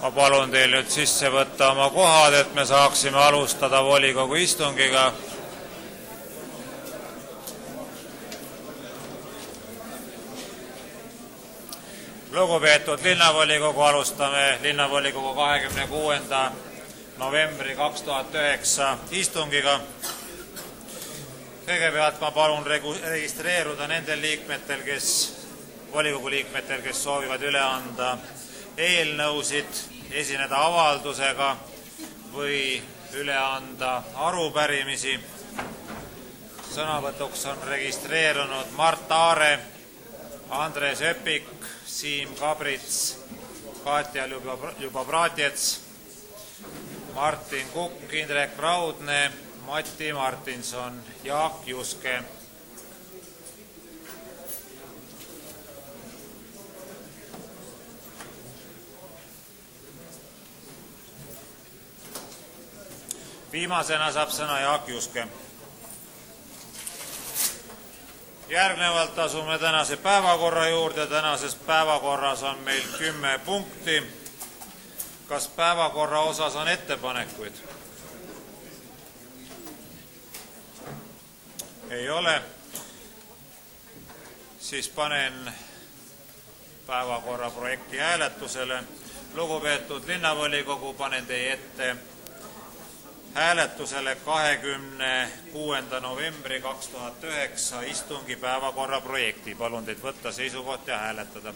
Ma palun teil nüüd sisse võtta oma kohad, et me saaksime alustada volikogu istungiga. Lugupeetud linnavolikogu, alustame linnavolikogu 26. novembri 2009 istungiga. Kõigepealt ma palun registreeruda nendel liikmetel, volikogu liikmetel, kes soovivad üle anda eelnõusid, esineda avaldusega või üle anda arupärimisi. Sõnavõtuks on registreerunud Mart Aare, Andres Öpik, Siim Kabrits, Katja Ljubobratjets, Martin Kukk, Indrek Raudne, Mati Martinson, Jaak Juske. Viimasena saab sõna Jaak Juske. Järgnevalt asume tänase päevakorra juurde. Tänases päevakorras on meil 10 punkti. Kas päevakorra osas on ettepanekuid? Ei ole. Siis panen päevakorra projekti hääletusele. Lugupeetud linnavolikogu, panen teie ette hääletusele 26. novembri 2009 istungi päevakorra projekti. Palun teid võtta seisukoht ja hääletada.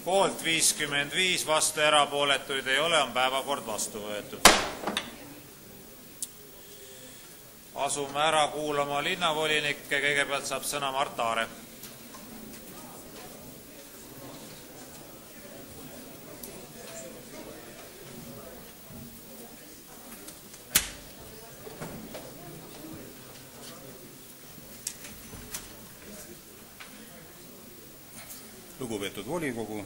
Poolt 55, vastu erapooletuid ei ole, on päevakord vastu võetud. Asume ära kuulama linnavolinikke. Kõigepealt saab sõna Mart Aare. Lugupeetud volikogu,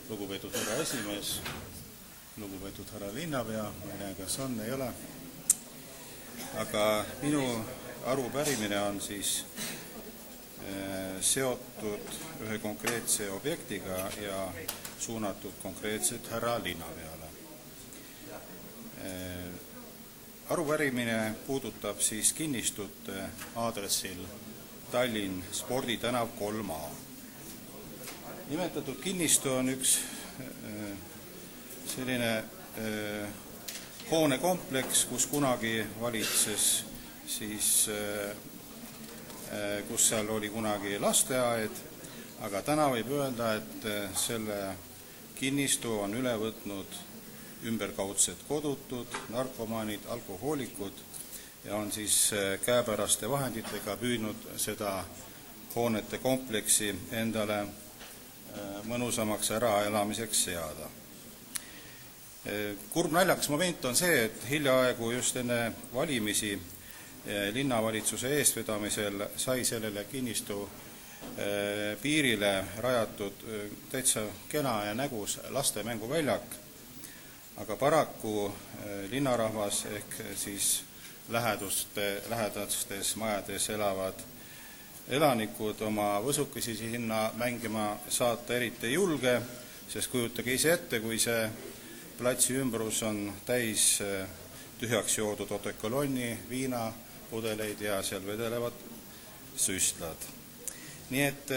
lugupeetud härra esimees, lugupeetud härra linnapea, ma ei näe, kas on, ei ole. Aga minu arupärimine on siis seotud ühe konkreetse objektiga ja suunatud konkreetselt härra linnapeale. Arupärimine puudutab siis kinnistut aadressil Tallinn Sporditänav 3A. Nimetatud kinnistu on üks selline hoonekompleks, kus kunagi valitses siis, kus seal oli kunagi lasteaed, aga täna võib öelda, et selle kinnistu on üle võtnud ümberkaudsed kodutud, narkomaanid, alkohoolikud ja on siis käepäraste vahenditega püüdnud seda hoonete kompleksi endale mõnusamaks äraelamiseks seada. Kurb naljakas moment on see, et hiljaaegu just enne valimisi linnavalitsuse eestvedamisel sai sellele kinnistu piirile rajatud täitsa kena ja nägus lastemänguväljak, aga paraku linnarahvas ehk siis lähedastes majades elavad elanikud oma võsukesi sinna mängima saata eriti ei julge, sest kujutage ise ette, kui see platsi ümbrus on täis tühjaks joodud otekolonni, viinapudeleid ja seal vedelevad süstlad. Nii et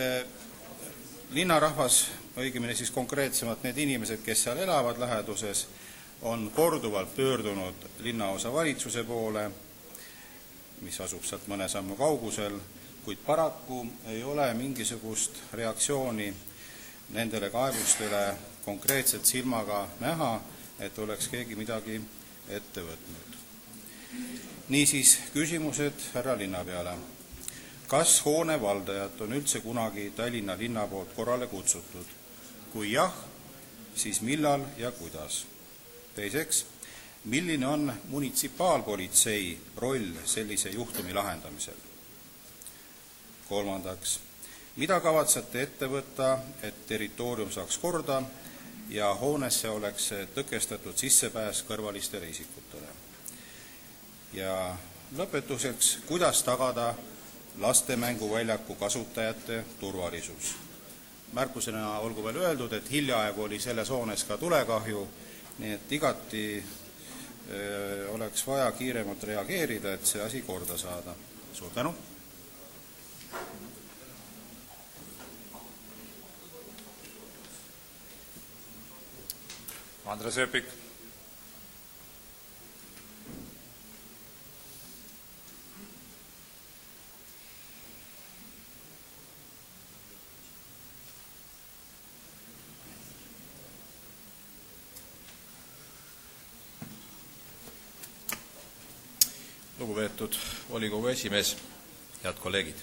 linnarahvas, õigemini siis konkreetsemalt need inimesed, kes seal elavad läheduses, on korduvalt pöördunud linnaosa valitsuse poole, mis asub sealt mõne sammu kaugusel, kuid paraku ei ole mingisugust reaktsiooni nendele kaebustele konkreetselt silmaga näha, et oleks keegi midagi ette võtnud. Niisiis küsimused härra linnapeale. Kas hoone valdajat on üldse kunagi Tallinna linna poolt korrale kutsutud? Kui jah, siis millal ja kuidas? Teiseks, milline on munitsipaalpolitsei roll sellise juhtumi lahendamisel? Kolmandaks, mida kavatsete ette võtta, et territoorium saaks korda ja hoonesse oleks tõkestatud sissepääs kõrvalistele isikutele? Ja lõpetuseks, kuidas tagada laste mänguväljaku kasutajate turvalisus? Märkusena olgu veel öeldud, et hiljaaegu oli selles hoones ka tulekahju, nii et igati oleks vaja kiiremalt reageerida, et see asi korda saada. Suur tänu! Andres Öpik. Lugupeetud volikogu esimees, head kolleegid.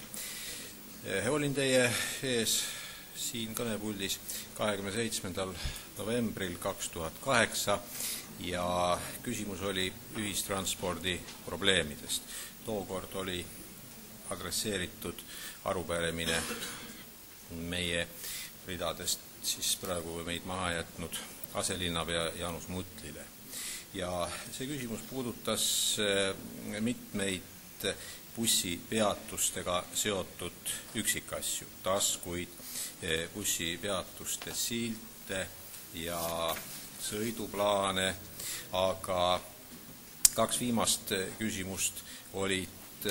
Olin teie ees siin kõnepuldis 27. novembril 2008 ja küsimus oli ühistranspordi probleemidest. Tookord oli adresseeritud arupärimine meie ridadest siis praegu meid maha jätnud aselinnapea Jaanus Mutlile. Ja see küsimus puudutas mitmeid bussipeatustega seotud üksikasju, taskuid, bussipeatuste silte ja sõiduplaane, aga kaks viimast küsimust olid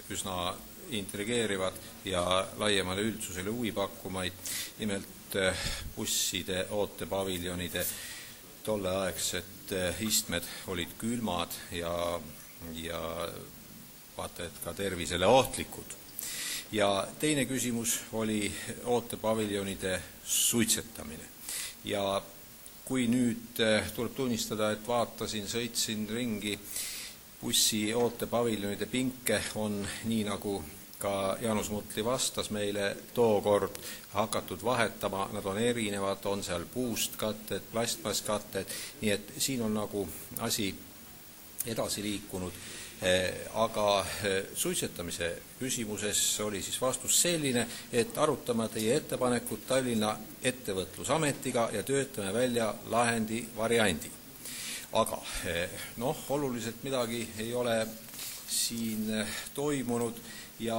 üsna intrigeerivad ja laiemale üldsusele huvi pakkumaid, nimelt busside ootepaviljonide tolleaegsed istmed olid külmad ja vaata, et ka tervisele ohtlikud. Ja teine küsimus oli ootepaviljonide suitsetamine. Ja kui nüüd tuleb tunnistada, et vaatasin, sõitsin ringi, bussi ootepaviljonide pinke on nii nagu ka Jaanus Mutli vastas meile tookord hakatud vahetama, nad on erinevad, on seal puust katted, plastmasskatted, nii et siin on nagu asi edasi liikunud, aga suitsetamise küsimuses oli siis vastus selline, et arutame teie ettepanekut Tallinna ettevõtlusametiga ja töötame välja lahendi variandi. Aga oluliselt midagi ei ole siin toimunud ja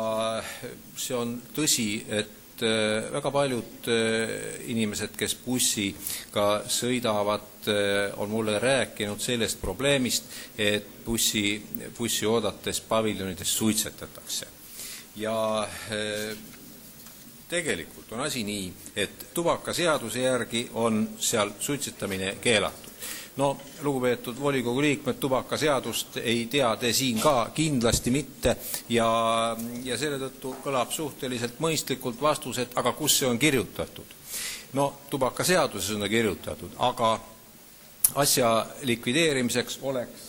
see on tõsi, et väga paljud inimesed, kes bussiga sõidavad, on mulle rääkinud sellest probleemist, et bussi oodates paviljonides suitsetatakse. Ja tegelikult on asi nii, et tubakaseaduse järgi on seal suitsetamine keelatud. Lugupeetud volikogu liikmed, tubakaseadust ei tea te siin ka kindlasti mitte ja selle tõttu kõlab suhteliselt mõistlikult vastus, et aga kus see on kirjutatud? Tubakaseaduses on ta kirjutatud, aga asja likvideerimiseks oleks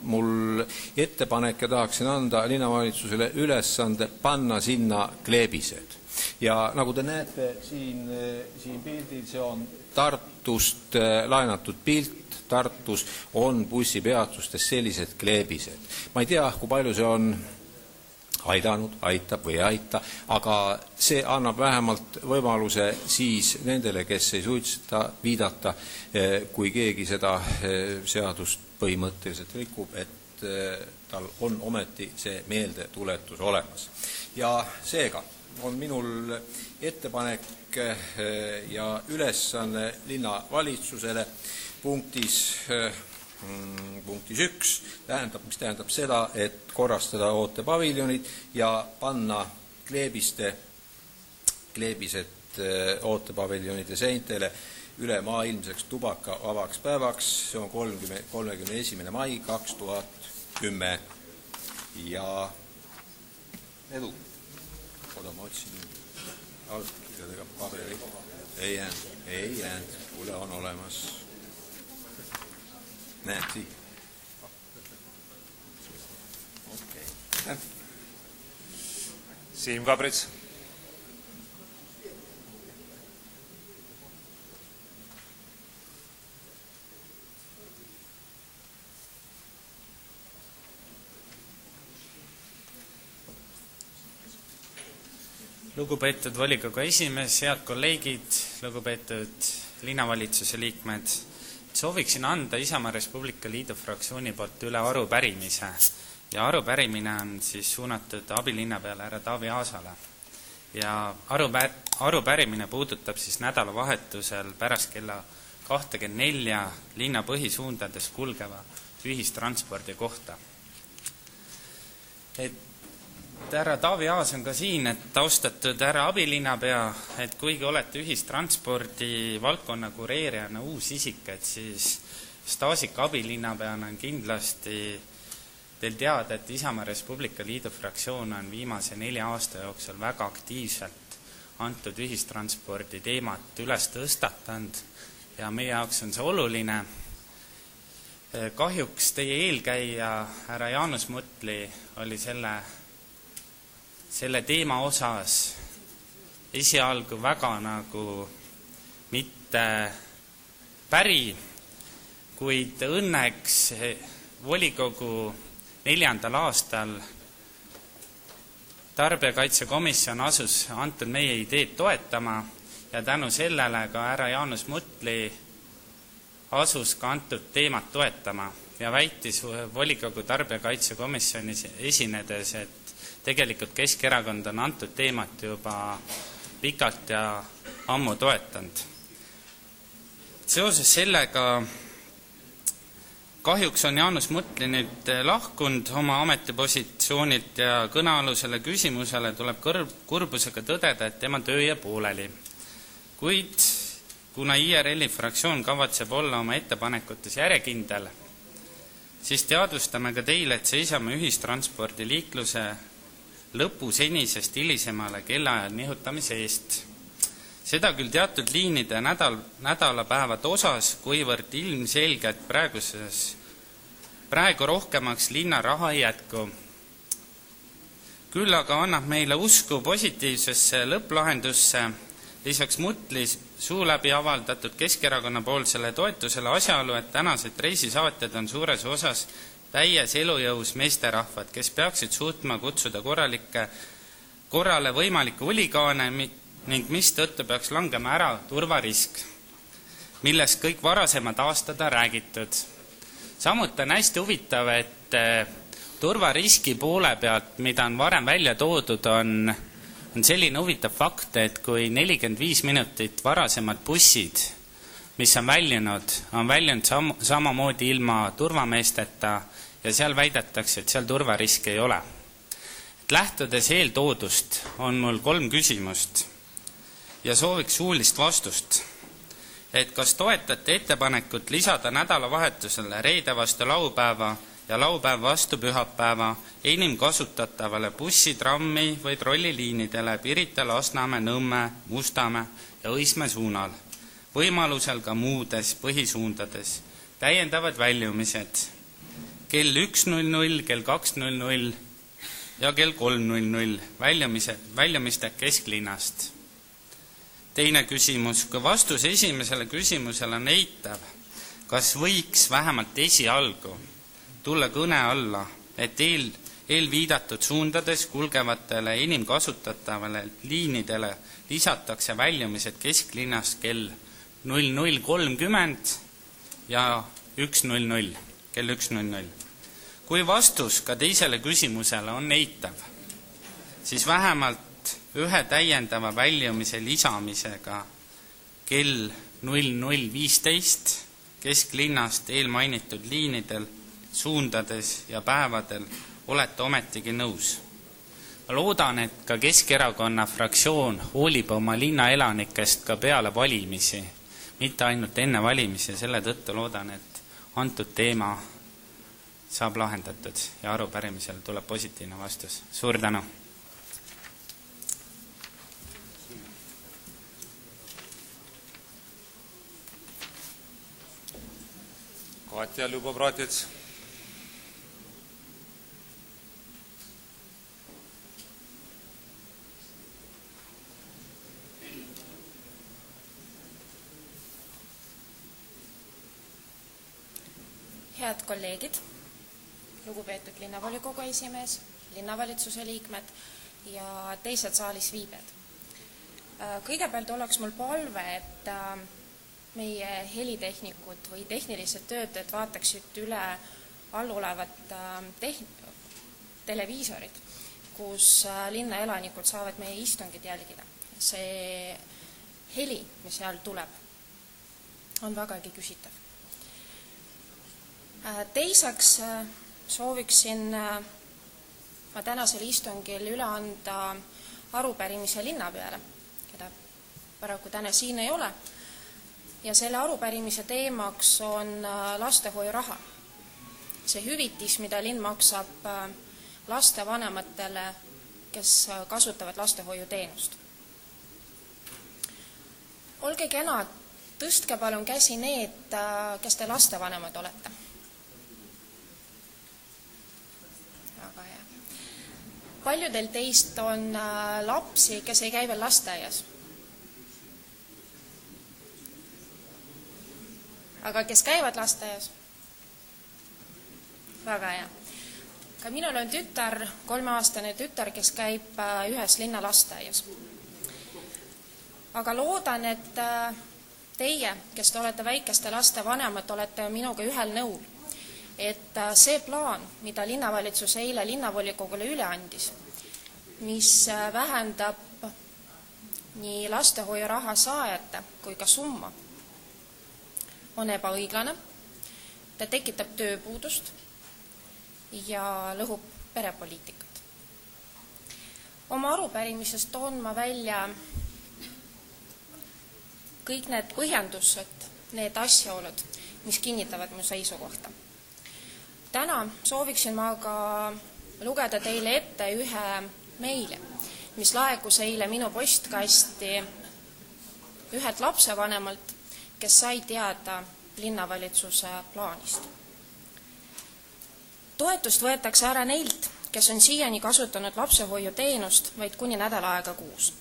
mul ettepanek ja tahaksin anda linnavalitsusele ülesande panna sinna kleebised. Ja nagu te näete siin pildil, see on Tartust laenatud pilt. Tartus on bussipeatustes sellised kleebised. Ma ei tea, kui palju see on aidanud, aitab või ei aita, aga see annab vähemalt võimaluse siis nendele, kes ei suitseta, viidata, kui keegi seda seadust põhimõtteliselt rikub, et tal on ometi see meeldetuletus olemas. Ja seega on minul ettepanek ja ülesanne linnavalitsusele punktis 1, mis tähendab seda, et korrastada ootepaviljonid ja panna kleebised ootepaviljonide seintele ülemaailmseks tubakavabaks päevaks, see on 31. mai 2010 ja edu. Oda ma otsin allkirjadega paberi. Ei jäänud, kuule on olemas. Näed siit. Okay. Siim Kabrits. Lugupeetud volikogu esimees, head kolleegid, lugupeetud linnavalitsuse liikmed. Sooviksin anda Isamaa Res Publica Liidu fraktsiooni poolt üle arupärimise ja arupärimine on siis suunatud abilinnapeale härra Taavi Aasale. Ja arupärimine puudutab siis nädalavahetusel pärast kella 24 linna põhisuundades kulgeva ühistranspordi kohta. Härra Taavi Aas on ka siin, et austatud härra abilinnapea, et kuigi olete ühistranspordi valdkonna kureerijana uus isik, et siis staažika abilinnapeana on kindlasti teil teada, et Isamaa Res Publica Liidu fraktsioon on viimase 4 aasta jooksul väga aktiivselt antud ühistranspordi teemat üles tõstatanud ja meie jaoks on see oluline. Kahjuks teie eelkäija härra Jaanus Mutli oli selle teema osas esialgu väga nagu mitte päri, kuid õnneks volikogu 4. aastal tarbijakaitsekomisjon asus antud meie ideed toetama ja tänu sellele ka härra Jaanus Mutli asus ka antud teemat toetama ja väitis volikogu tarbijakaitsekomisjonis esinedes, et tegelikult Keskerakond on antud teemat juba pikalt ja ammu toetanud. Seoses sellega kahjuks on Jaanus Mutli nüüd lahkunud oma ametipositsioonilt ja kõnealusele küsimusele tuleb kurbusega tõdeda, et tema töö jääb pooleli. Kuid kuna IRL-i fraktsioon kavatseb olla oma ettepanekutes järjekindel, siis teadvustame ka teile, et seisame ühistranspordi liikluse lõpu senisest hilisemale kellaajal nihutamise eest. Seda küll teatud liinide nädalapäevade osas, kuivõrd ilmselgelt praegu rohkemaks linna raha ei jätku. Küll aga annab meile usku positiivsesse lõpplahendusse, lisaks Mutli suu läbi avaldatud Keskerakonna poolsele toetusele asjaolu, et tänased reisisaatjad on suures osas täies elujõus meesterahvad, kes peaksid suutma kutsuda korrale võimalikke huligaane ning mis tõttu peaks langema ära turvarisk, millest kõik varasemad aastad on räägitud. Samuti on hästi huvitav, et turvariski poole pealt, mida on varem välja toodud, on selline huvitav fakt, et kui 45 minutit varasemad bussid, mis on väljunud samamoodi ilma turvameesteta ja seal väidetakse, et seal turvariski ei ole. Lähtudes eeltoodust on mul 3 küsimust ja sooviks suulist vastust, et kas toetate ettepanekut lisada nädalavahetusele reede vastu laupäeva ja laupäev vastu pühapäeva enim kasutatavale bussi, trammi või trolliliinidele Pirita, Lasnamäe, Nõmme, Mustamäe ja Õismäe suunal, võimalusel ka muudes põhisuundades täiendavad väljumised kell 1.00, kell 2.00 ja kell 3.00 väljumiste kesklinnast. Teine küsimus, kui vastus esimesele küsimusele on eitav, kas võiks vähemalt esialgu tulla kõne alla, et eelviidatud suundades kulgevatele enim kasutatavale liinidele lisatakse väljumised kesklinnast kell 00.30 ja 1.00, kell 1.00. Kui vastus ka teisele küsimusele on eitav, siis vähemalt ühe täiendava väljumise lisamisega kell 00.15 kesklinnast eelmainitud liinidel, suundades ja päevadel olete ometigi nõus. Ma loodan, et ka Keskerakonna fraktsioon hoolib oma linna elanikest ka peale valimisi, mitte ainult enne valimisi, selle tõttu loodan, et antud teema saab lahendatud ja arupärimisel tuleb positiivne vastus. Suur tänu! Katja Ljubov-Ratits. Head kolleegid, lugupeetud linnavolikogu esimees, linnavalitsuse liikmed ja teised saalis viibijad. Kõigepealt oleks mul palve, et meie helitehnikud või tehnilised töötajad vaataksid üle all olevat televiisorid, kus linna elanikud saavad meie istungid jälgida. See heli, mis seal tuleb, on vägagi küsitav. Teiseks sooviksin ma tänasel istungil üle anda arupärimise linna peale, keda paraku täna siin ei ole. Ja selle arupärimise teemaks on lastehoiuraha. See hüvitis, mida linn maksab lastevanematele, kes kasutavad lastehoiuteenust. Olge kena, tõstke palun käsi need, kes te lastevanemad olete. Väga hea. Paljudel teist on lapsi, kes ei käi veel lasteaias. Aga kes käivad lasteaias? Väga hea. Ka minul on tütar, 3-aastane tütar, kes käib ühes linna lasteaias. Aga loodan, et teie, kes te olete väikeste laste vanemad, olete minuga ühel nõul, et see plaan, mida linnavalitsus eile linnavolikogule üle andis, mis vähendab nii lastehoiuraha saajate kui ka summa, on ebaõiglane, ta tekitab tööpuudust ja lõhub perepoliitikat. Oma arupärimisest toon ma välja kõik need põhjendused, need asjaolud, mis kinnitavad mu seisukohta. Täna sooviksin ma ka lugeda teile ette ühe meili, mis laekus eile minu postkasti ühelt lapsevanemalt, kes sai teada linnavalitsuse plaanist. Toetust võetakse ära neilt, kes on siiani kasutanud lapsehoiuteenust vaid kuni nädal aega kuus.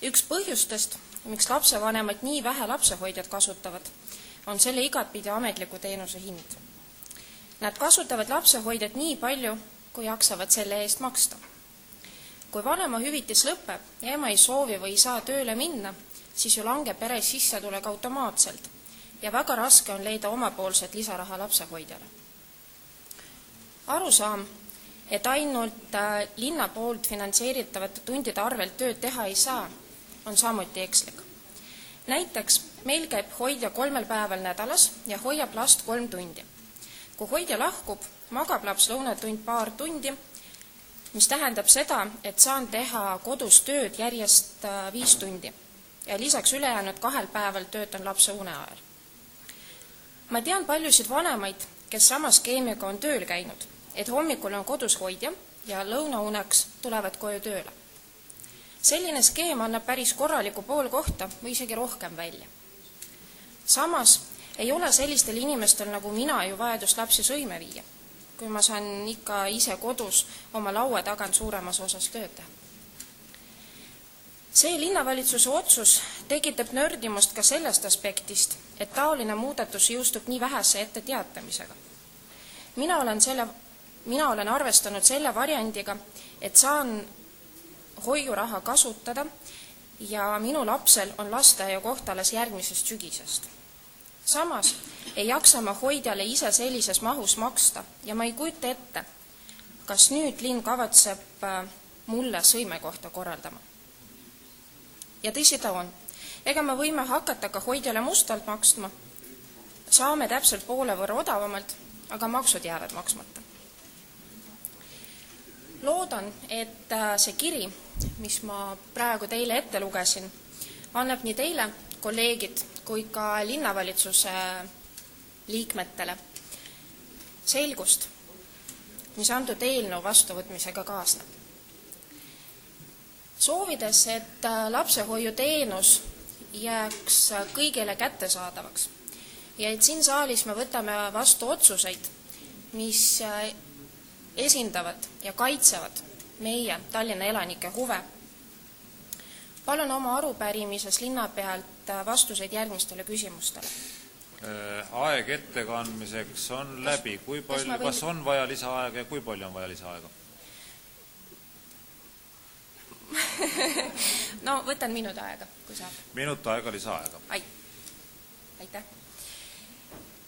Üks põhjustest, miks lapsevanemad nii vähe lapsehoidjad kasutavad, on selle igatpidi ametliku teenuse hind. Nad kasutavad lapsehoidjat nii palju, kui jaksavad selle eest maksta. Kui vanema hüvitis lõpeb ja ema ei soovi või ei saa tööle minna, siis ju langeb pere sissetulek automaatselt ja väga raske on leida omapoolset lisaraha lapsehoidjale. Arusaam, et ainult linna poolt finantseeritavate tundide arvelt tööd teha ei saa, on samuti ekslik. Näiteks meil käib hoidja 3 päeval nädalas ja hoiab last 3 tundi. Kui hoidja lahkub, magab laps lõunatund paar tundi, mis tähendab seda, et saan teha kodus tööd järjest 5 tundi ja lisaks ülejäänud 2 päeval töötan lapse une ajal. Ma tean paljusid vanemaid, kes sama skeemiga on tööl käinud, et hommikul on kodus hoidja ja lõunauneks tulevad koju tööle. Selline skeem annab päris korraliku pool kohta või isegi rohkem välja. Samas ei ole sellistel inimestel nagu mina ju vajadust lapsi sõime viia, kui ma saan ikka ise kodus oma laua tagant suuremas osas tööd teha. See linnavalitsuse otsus tekitab nördimust ka sellest aspektist, et taoline muudatus jõustub nii vähese ette teatamisega. Mina olen arvestanud selle variandiga, et saan hoiuraha kasutada ja minu lapsel on lasteaia koht alles järgmisest sügisest. Samas ei jaksa ma hoidjale ise sellises mahus maksta ja ma ei kujuta ette, kas nüüd linn kavatseb mulle sõimekohta korraldama. Ja tõsi ta on. Ega me võime hakata ka hoidjale mustalt maksma. Saame täpselt poole võrra odavamalt, aga maksud jäävad maksmata. Loodan, et see kiri, mis ma praegu teile ette lugesin, annab nii teile, kolleegid, kui ka linnavalitsuse liikmetele selgust, mis antud eelnõu vastuvõtmisega kaasneb. Soovides, et lapsehoiuteenus jääks kõigile kättesaadavaks ja et siin saalis me võtame vastu otsuseid, mis esindavad ja kaitsevad meie Tallinna elanike huve. Palun oma arupärimises linna pealt vastuseid järgmistele küsimustele. Aeg ettekandmiseks on läbi. Kas on vaja lisaaega ja kui palju on vaja lisaaega? No võtan minuti aega, kui saab. Minut aega lisaaega. Aitäh.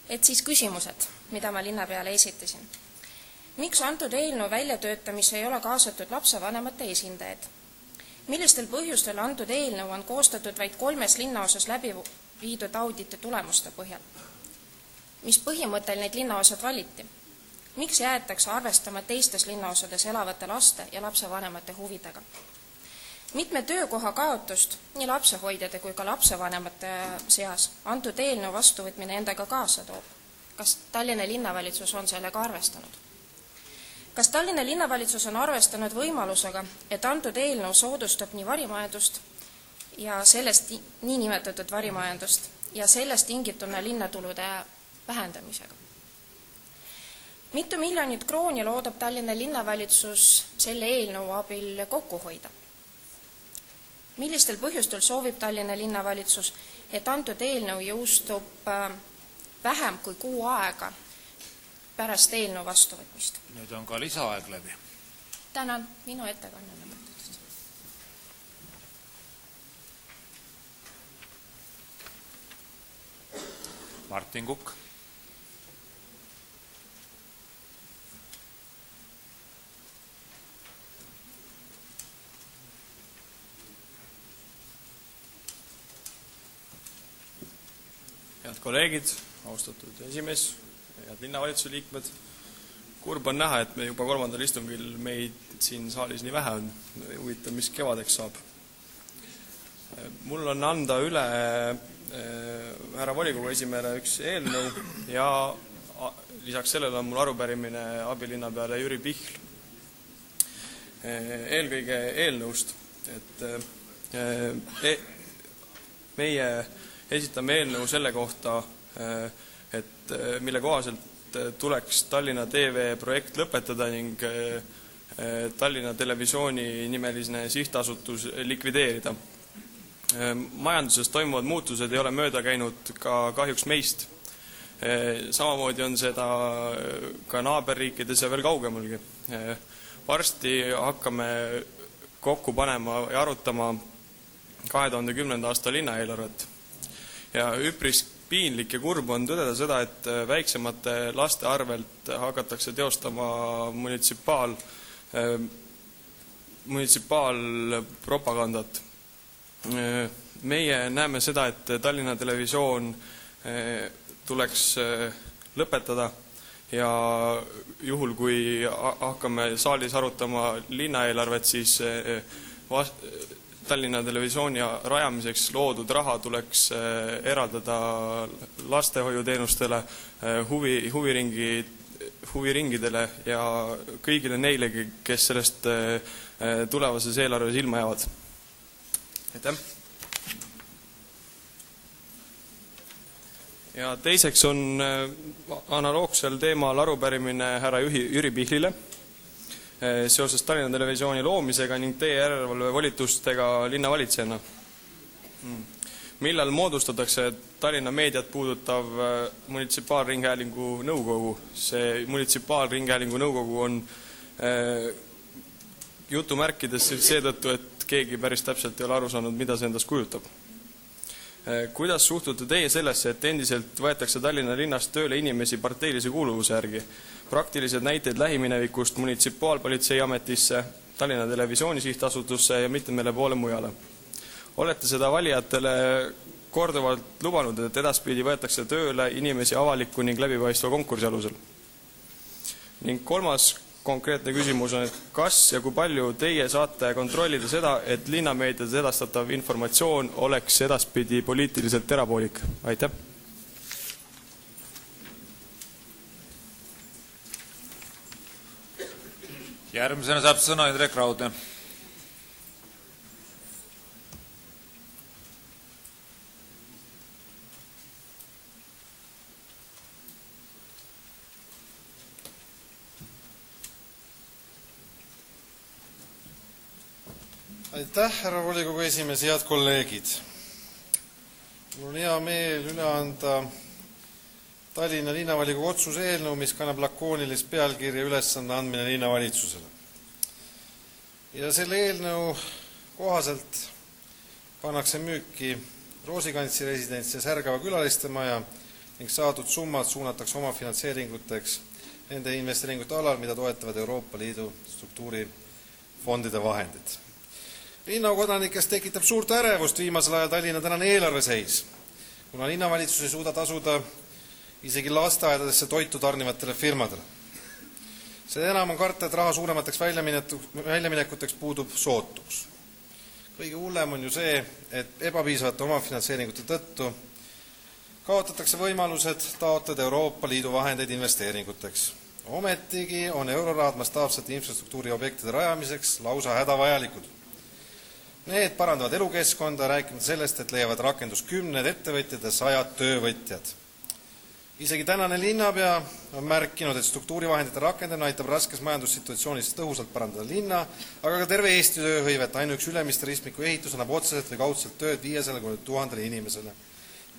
Et siis küsimused, mida ma linnapeale esitasin. Miks antud eelnõu väljatöötamisse ei ole kaasatud lapsevanemate esindajad? Millistel põhjustel antud eelnõu on koostatud vaid 3 linnaosas läbi viidud auditi tulemuste põhjal? Mis põhimõttel neid linnaosad valiti? Miks jäetakse arvestama teistes linnaosades elavate laste ja lapsevanemate huvidega? Mitme töökoha kaotust nii lapsehoidjate kui ka lapsevanemate seas antud eelnõu vastuvõtmine endaga kaasa toob? Kas Tallinna linnavalitsus on sellega arvestanud? Kas Tallinna linnavalitsus on arvestanud võimalusega, et antud eelnõu soodustab nii varimajandust ja sellest niinimetatud varimajandust ja sellest tingituna linnatulude vähendamisega? Mitu miljonit krooni loodab Tallinna linnavalitsus selle eelnõu abil kokku hoida? Millistel põhjustel soovib Tallinna linnavalitsus, et antud eelnõu jõustub vähem kui 6 aega pärast eelnõu vastuvõtmist? Nüüd on ka lisaaeg läbi. Tänan, minu ettekanne lõpetatud. Martin Kukk. Head kolleegid, austatud esimees, head linnavalitsuse liikmed. Kurb on näha, et me juba 3. istungil meid siin saalis nii vähe on. Huvitav, mis kevadeks saab. Mul on anda üle härra volikogu esimehele üks eelnõu ja lisaks sellele on mul arupärimine abilinnapeale Jüri Pihl. Eelkõige eelnõust, et meie esitame eelnõu selle kohta, et mille kohaselt tuleks Tallinna TV projekt lõpetada ning Tallinna Televisiooni nimeline sihtasutus likvideerida. Majanduses toimuvad muutused ei ole mööda käinud ka kahjuks meist. Samamoodi on seda ka naaberriikides ja veel kaugemalgi. Varsti hakkame kokku panema ja arutama 2010. aasta linnaeelarvet. Ja üpris piinlik ja kurb on tõdeda seda, et väiksemate laste arvelt hakatakse teostama munitsipaalpropagandat. Meie näeme seda, et Tallinna Televisioon tuleks lõpetada ja juhul, kui hakkame saalis arutama linnaeelarvet, siis Tallinna Televisiooni rajamiseks loodud raha tuleks eraldada lastehoiuteenustele, huviringidele ja kõigile neile, kes sellest tulevases eelarves ilma jäävad. Aitäh! Ja teiseks on analoogsel teemal arupärimine härra Jüri Pihlile seoses Tallinna Televisiooni loomisega ning teie järelevalve volitustega linnavalitsejana. Millal moodustatakse Tallinna meediat puudutav munitsipaalringhäälingu nõukogu? See munitsipaalringhäälingu nõukogu on jutumärkides seetõttu, et keegi päris täpselt ei ole aru saanud, mida see endast kujutab. Kuidas suhtute teie sellesse, et endiselt võetakse Tallinna linnast tööle inimesi parteilise kuuluvuse järgi? Praktilised näiteid lähiminevikust munitsipaalpolitseiametisse, Tallinna Televisiooni sihtasutusse ja mitmele poole mujale. Olete seda valijatele korduvalt lubanud, et edaspidi võetakse tööle inimesi avaliku ning läbipaistva konkursi alusel? Ning kolmas konkreetne küsimus on, et kas ja kui palju teie saate kontrollida seda, et linnameedias edastatav informatsioon oleks edaspidi poliitiliselt erapoolik? Aitäh! Järgmisena saab sõna Indrek Raudne. Aitäh, härra volikogu esimees, head kolleegid. Mul on hea meel üle anda Tallinna linnavolikogu otsuse eelnõu, mis kannab lakoonilist pealkirja ülesande andmine linnavalitsusele. Ja selle eelnõu kohaselt pannakse müüki Roosikrantsi residents ja Särgava külaliste maja ning saadud summad suunatakse oma finantseeringuteks nende investeeringute alal, mida toetavad Euroopa Liidu struktuurifondide vahendid. Linnakodanikest tekitab suurt ärevust viimasel ajal Tallinna tänane eelarveseis, kuna linnavalitsus ei suuda tasuda isegi lasteaedadesse toitu tarnivatele firmadele. Seda enam on karta, et raha suuremateks väljaminekuteks puudub sootuks. Kõige hullem on ju see, et ebapiisavate omafinantseeringute tõttu kaotatakse võimalused taotleda Euroopa Liidu vahendeid investeeringuteks. Ometigi on eurorahad mastaapsete infrastruktuuri objektide rajamiseks lausa hädavajalikud. Need parandavad elukeskkonda, rääkimata sellest, et leiavad rakendus 10 ettevõtjad ja 100 töövõtjad. Isegi tänane linnapea on märkinud, et struktuurivahendite rakendamine aitab raskes majandussituatsioonis tõhusalt parandada linna, aga ka terve Eesti tööhõivet. Ainuüksi Ülemiste ristmiku ehitus annab otseselt või kaudselt tööd 500–1000 inimesele.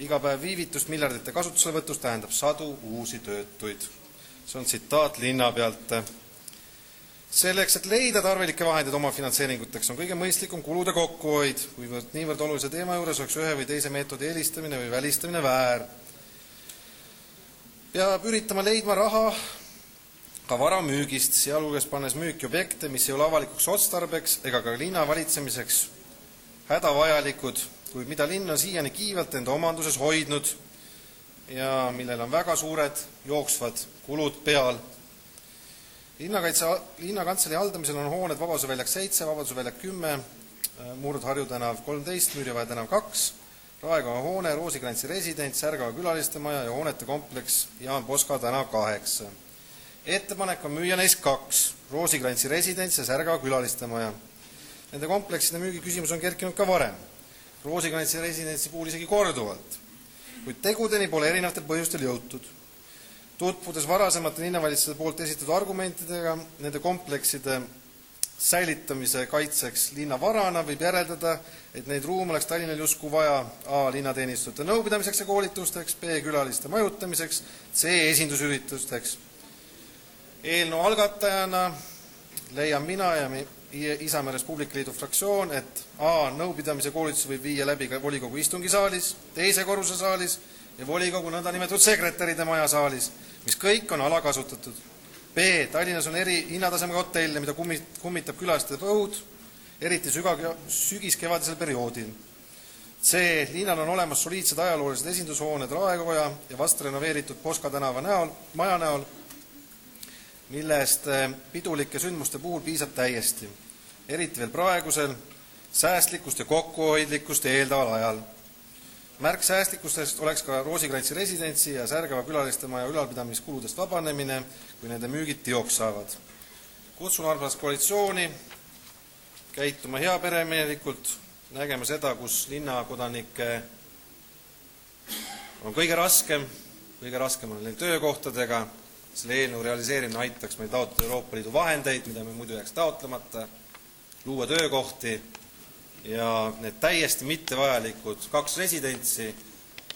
Iga päev viivitust miljardite kasutuselevõtust tähendab 100 uusi töötuid. See on tsitaat linnapealt. Selleks, et leida tarvilikke vahendeid oma finantseeringuteks, on kõige mõistlikum kulude kokkuhoid, kuivõrd niivõrd olulise teema juures oleks ühe või teise meetodi eelistamine või välistamine väär. Peab üritama leidma raha ka vara müügist, sealhulgas pannes müüki objekte, mis ei ole avalikuks otstarbeks ega ka linna valitsemiseks hädavajalikud, kuid mida linn on siiani kiivalt enda omanduses hoidnud ja millel on väga suured jooksvad kulud peal. Linnakantselei haldamisel on hooned Vabaduse väljak 7, Vabaduse väljak 10, Murdharju tänav 13, Müürivaja tänav 2, Raekoja hoone, Roosikrantsi residents, Särgava külaliste maja ja hoonete kompleks Jaan Poska tänav 8. Ettepanek on müüa neist 2, Roosikrantsi residents ja Särgava külaliste maja. Nende komplekside müügi küsimus on kerkinud ka varem. Roosikrantsi residentsi puhul isegi korduvalt, kuid tegudeni pole erinevatel põhjustel jõutud. Tutvudes varasemate linnavalitsuste poolt esitatud argumentidega nende komplekside säilitamise kaitseks linna varana võib järeldada, et neid ruume oleks Tallinnal justkui vaja A. linnateenistujate nõupidamiseks ja koolitusteks, B. külaliste majutamiseks, C. esindusüritusteks. Eelnõu algatajana leian mina ja Isamaa Res Publica Liidu fraktsioon, et A. nõupidamise koolitusi võib viia läbi ka volikogu istungisaalis, teise korruse saalis ja volikogu nõndanimetatud sekretäride maja saalis, mis kõik on alakasutatud. B. Tallinnas on eri hinnatasemega hotelle, mida kummitab külastajate põud, eriti sügis-kevadisel perioodil. C. Linnal on olemas soliidsed ajaloolised esindushooned Raekoja ja vast renoveeritud Poska tänava maja näol, millest pidulike sündmuste puhul piisab täiesti, eriti veel praegusel säästlikkust ja kokkuhoidlikkust eeldaval ajal. Märk säästlikkustest oleks ka Roosikrantsi residentsi ja Särgava külaliste maja ülalpidamiskuludest vabanemine, kui nende müügid teoks saavad. Kutsun arvas koalitsiooni käituma heaperemehelikult, nägema seda, kus linnakodanike on kõige raskem on neil töökohtadega. Selle eelnõu realiseerimine aitaks meil taotleda Euroopa Liidu vahendeid, mida me muidu jääks taotlemata, luua töökohti ja need täiesti mittevajalikud 2 residentsi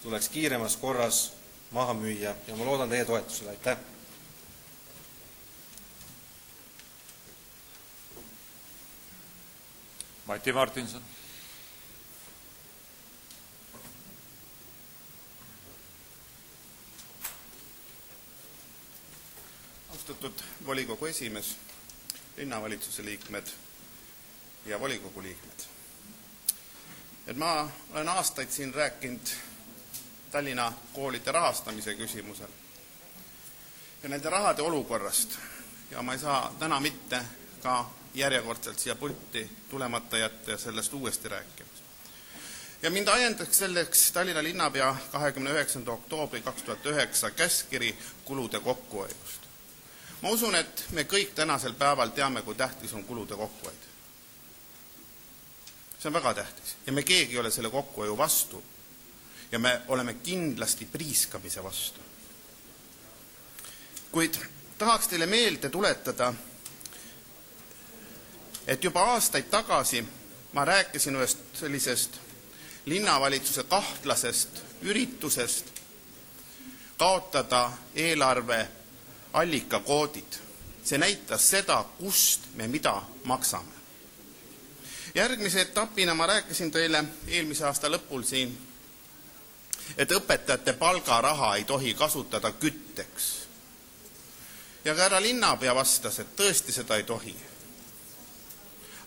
tuleks kiiremas korras maha müüa ja ma loodan teie toetusele. Aitäh! Mati Martinson. Austatud volikogu esimees, linnavalitsuse liikmed ja volikogu liikmed. Ma olen aastaid siin rääkinud Tallinna koolide rahastamise küsimusel ja nende rahade olukorrast ja ma ei saa täna mitte ka järjekordselt siia pulti tulemata jätta ja sellest uuesti rääkima. Ja mind ajendaks selleks Tallinna linnapea 29. oktoobri 2009 käskkiri kulude kokkuhoidust. Ma usun, et me kõik tänasel päeval teame, kui tähtis on kulude kokkuhoid. See on väga tähtis ja me keegi ei ole selle kokkuhoiu vastu ja me oleme kindlasti priiskamise vastu. Kuid tahaks teile meelde tuletada, et juba aastaid tagasi ma rääkisin ühest sellisest linnavalitsuse kahtlasest üritusest kaotada eelarve allikakoodid. See näitas seda, kust me mida maksame. Järgmise etapina ma rääkisin teile eelmise aasta lõpul siin, et õpetajate palgaraha ei tohi kasutada kütteks. Ja ka härra linnapea vastas, et tõesti seda ei tohi.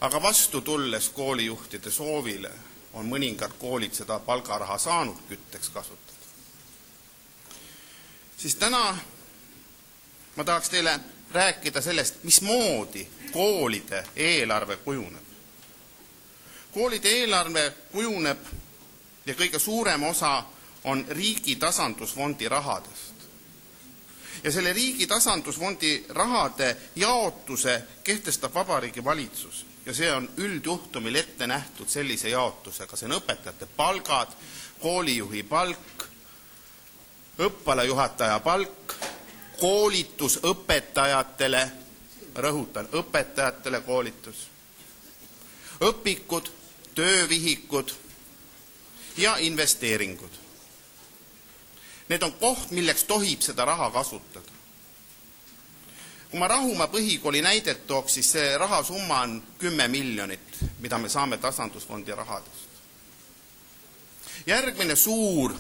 Aga vastu tulles koolijuhtide soovile on mõningad koolid seda palgaraha saanud kütteks kasutada. Siis täna ma tahaks teile rääkida sellest, mismoodi koolide eelarve kujuneb. Koolide eelarve kujuneb ja kõige suurem osa on riigi tasandusfondi rahadest. Ja selle riigi tasandusfondi rahade jaotuse kehtestab Vabariigi Valitsus. Ja see on üldjuhtumil ette nähtud sellise jaotusega. See on õpetajate palgad, koolijuhi palk, õppealajuhataja palk, koolitus õpetajatele, rõhutan, õpetajatele koolitus, õpikud, töövihikud ja investeeringud. Need on koht, milleks tohib seda raha kasutada. Kui ma Rahumaa põhikooli näidet tooks, siis see rahasumma on 10 miljonit, mida me saame tasandusfondi rahadest. Järgmine suur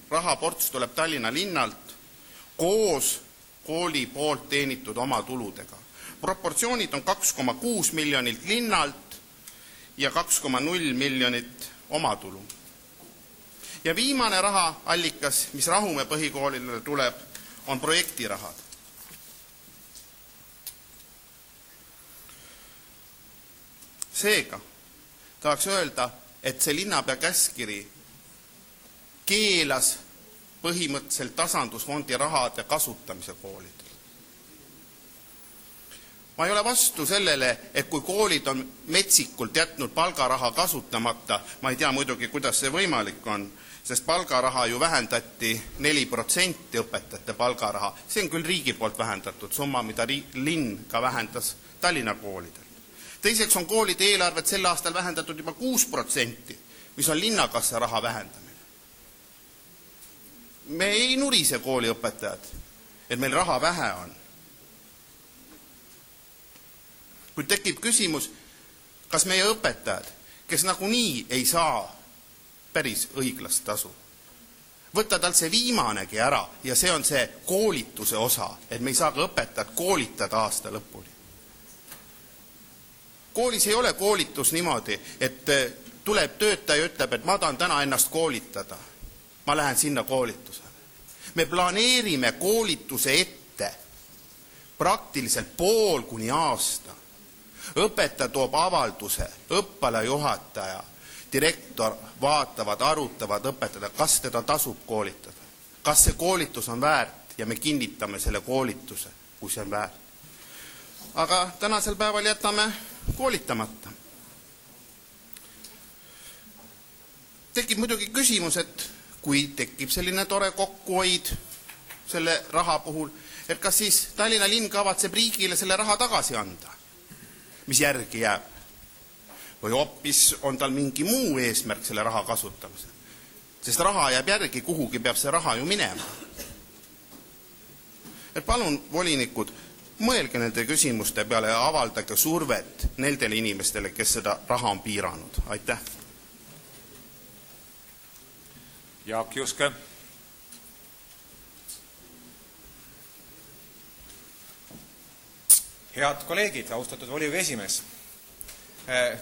rahaports tuleb Tallinna linnalt koos kooli poolt teenitud oma tuludega. Proportsioonid on 2,6 miljonit linnalt ja 2,0 miljonit omatulu. Ja viimane rahaallikas, mis Rahumäe põhikoolile tuleb, on projektirahad. Seega tahaks öelda, et see linnapea käskiri keelas põhimõtteliselt tasandusfondi rahade kasutamise koolidel. Ma ei ole vastu sellele, et kui koolid on metsikult jätnud palgaraha kasutamata, ma ei tea muidugi, kuidas see võimalik on, sest palgaraha ju vähendati 4% õpetajate palgaraha. See on küll riigi poolt vähendatud summa, mida linn ka vähendas Tallinna koolidel. Teiseks on koolide eelarvet sel aastal vähendatud juba 6%, mis on linnakassa raha vähendamine. Me ei nurise kooliõpetajad, et meil raha vähe on. Kui tekib küsimus, kas meie õpetajad, kes nagunii ei saa päris õiglast tasu, võtta talt see viimanegi ära ja see on see koolituse osa, et me ei saa ka õpetajad koolitada aasta lõpuni. Koolis ei ole koolitus niimoodi, et tuleb töötaja ja ütleb, et ma tahan täna ennast koolitada. Ma lähen sinna koolitusele. Me planeerime koolituse ette praktiliselt pool kuni aasta. Õpetaja toob avalduse, õppealajuhataja, direktor vaatavad, arutavad õpetada, kas teda tasub koolitada. Kas see koolitus on väärt ja me kinnitame selle koolituse, kui see on väärt. Aga tänasel päeval jätame koolitamata. Tekib muidugi küsimus, et kui tekib selline tore kokkuhoid selle raha puhul, et kas siis Tallinna linn kavatseb riigile selle raha tagasi anda, mis järgi jääb? Või hoopis on tal mingi muu eesmärk selle raha kasutamisel? Sest raha jääb järgi, kuhugi peab see raha ju minema. Et palun, volinikud, mõelge nende küsimuste peale ja avaldage survet nendele inimestele, kes seda raha on piiranud. Aitäh! Jaak Juske. Head kolleegid, austatud volikogu esimees.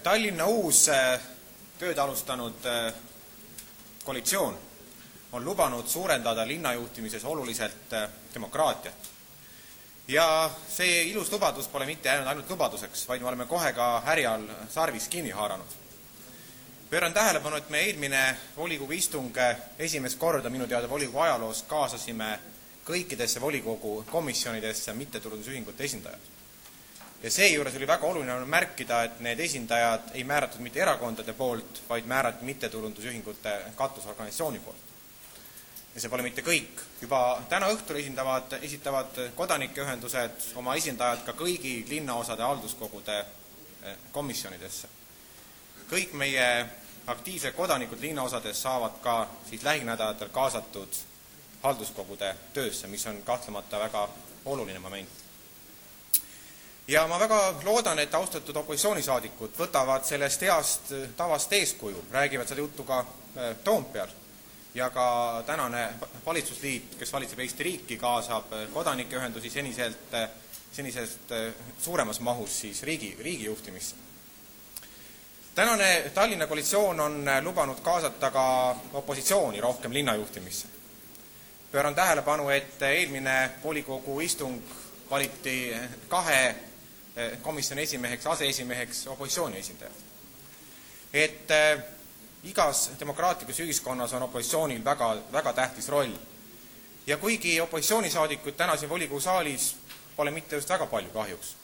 Tallinna uus tööd alustanud koalitsioon on lubanud suurendada linnajuhtimises oluliselt demokraatiat. Ja see ilus lubadus pole mitte jäänud ainult lubaduseks, vaid me oleme kohe ka härjal sarvis kinni haaranud. Pööran tähelepanu, et me eelmine volikogu istung esimest korda minu teada volikogu ajaloos kaasasime kõikidesse volikogu komisjonidesse mittetulundusühingute esindajad. Ja seejuures oli väga oluline märkida, et need esindajad ei määratud mitte erakondade poolt, vaid määrati mittetulundusühingute katusorganisatsiooni poolt. Ja see pole mitte kõik. Juba täna õhtul esitavad kodanikeühendused oma esindajad ka kõigi linnaosade halduskogude komisjonidesse. Kõik meie aktiivsed kodanikud linnaosades saavad ka siis lähinädalatel kaasatud halduskogude töösse, mis on kahtlemata väga oluline moment. ja ma väga loodan, et austatud opositsioonisaadikud võtavad sellest heast tavast eeskuju, räägivad seda juttu ka Toompeal ja ka tänane valitsusliit, kes valitseb Eesti riiki, kaasab kodanikeühendusi senisest suuremas mahus siis riigi juhtimisse. Tänane Tallinna koalitsioon on lubanud kaasata ka opositsiooni rohkem linnajuhtimisse. Pööran tähelepanu, et eelmine volikogu istung valiti 2 komisjoni esimeheks, aseesimeheks opositsiooni esindajad. Et igas demokraatlikus ühiskonnas on opositsioonil väga tähtis roll. Ja kuigi opositsioonisaadikuid täna siin volikogu saalis pole mitte just väga palju kahjuks,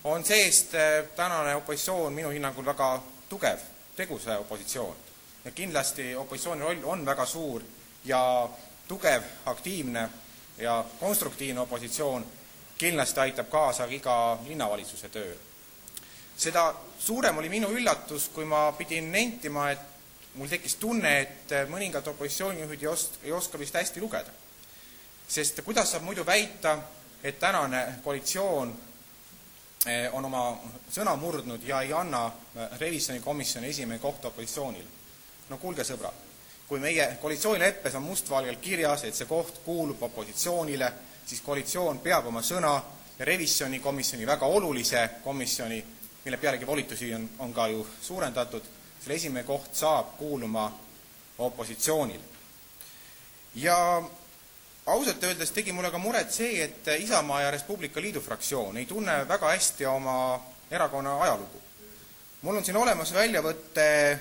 on seest tänane opositsioon minu hinnangul väga tugev, tegusa opositsioon. Ja kindlasti opositsiooni roll on väga suur ja tugev, aktiivne ja konstruktiivne opositsioon kindlasti aitab kaasa iga linnavalitsuse töö. Seda suurem oli minu üllatus, kui ma pidin nentima, et mul tekkis tunne, et mõningad opositsioonijuhid ei oska vist hästi lugeda. Sest kuidas saab muidu väita, et tänane koalitsioon on oma sõna murdnud ja ei anna revisjonikomisjoni esimehe kohta opositsioonile? No kuulge sõbrad, kui meie koalitsioonileppes on mustvalgel kirjas, et see koht kuulub opositsioonile, siis koalitsioon peab oma sõna ja revisjonikomisjoni, väga olulise komisjoni, mille pealegi volitusi on ka ju suurendatud, selle esimehe koht saab kuuluma opositsioonile. Ja ausalt öeldes tegi mulle ka muret see, et Isamaa ja Res Publica Liidu fraktsioon ei tunne väga hästi oma erakonna ajalugu. Mul on siin olemas väljavõtte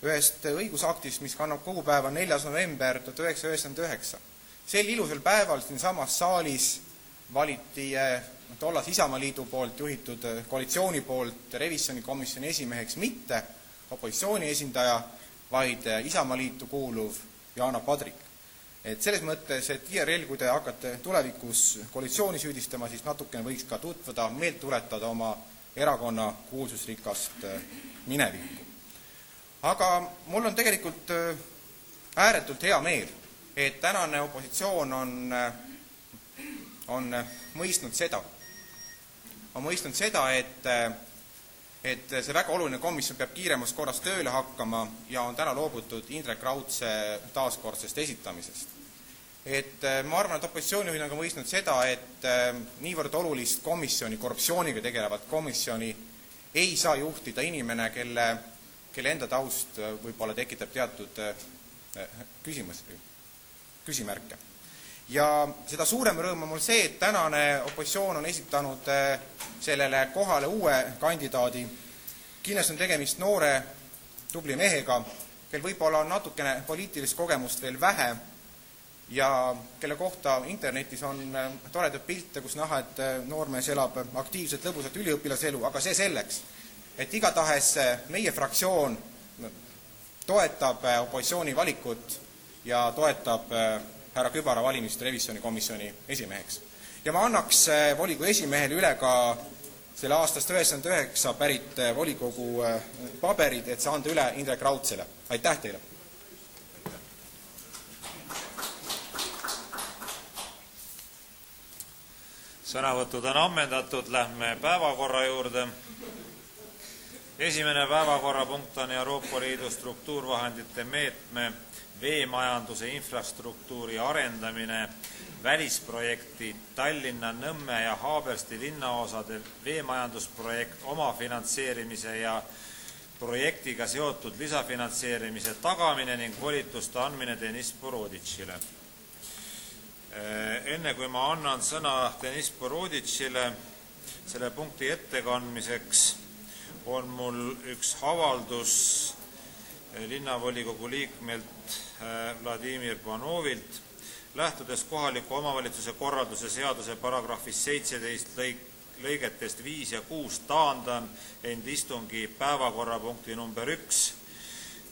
ühest õigusaktist, mis kannab kuupäeva 4. november 1999. Sel ilusal päeval siin samas saalis valiti tollas Isamaaliidu poolt juhitud koalitsiooni poolt revisjonikomisjoni esimeheks mitte opositsiooni esindaja, vaid Isamaaliitu kuuluv Jaana Padrik. Et selles mõttes, et IRL, kui te hakkate tulevikus koalitsiooni süüdistama, siis natukene võiks ka tutvuda, meelt tuletada oma erakonna kuulsusrikast minevikku. Aga mul on tegelikult ääretult hea meel, et tänane opositsioon on mõistnud seda, et see väga oluline komisjon peab kiiremas korras tööle hakkama ja on täna loobutud Indrek Raudse taaskordsest esitamisest. Et ma arvan, et opositsioonijuhid on ka mõistnud seda, et niivõrd olulist komisjoni, korruptsiooniga tegelevat komisjoni ei saa juhtida inimene, kelle enda taust võib-olla tekitab teatud küsimärke. Ja seda suurem rõõm on mul see, et tänane opositsioon on esitanud sellele kohale uue kandidaadi. Kindlasti on tegemist noore tubli mehega, kel võib-olla on natukene poliitilist kogemust veel vähe ja kelle kohta internetis on toredad pilte, kus näha, et noormees elab aktiivselt lõbusat üliõpilaselu, aga see selleks, et igatahes meie fraktsioon toetab opositsiooni valikut ja toetab härra Kübara valimist revisjonikomisjoni esimeheks. Ja ma annaks volikogu esimehele üle ka selle aastast 1999 pärit volikogu paberid, et see anda üle Indrek Raudsele. Aitäh teile! Sõnavõtud on ammendatud, lähme päevakorra juurde. Esimene päevakorrapunkt on Euroopa Liidu struktuurvahendite meetme veemajanduse infrastruktuuri arendamine, välisprojekti Tallinna, Nõmme ja Haabersti linnaosade veemajandusprojekt omafinantseerimise ja projektiga seotud lisafinantseerimise tagamine ning volituste andmine Deniss Boroditšile. Enne kui ma annan sõna Deniss Boroditšile selle punkti ettekandmiseks, on mul üks avaldus linnavolikogu liikmelt Vladimir Panovilt. Lähtudes kohaliku omavalitsuse korralduse seaduse paragrahvist 17 lõigetest 5 ja 6 taandan end istungi päevakorrapunkti number 1,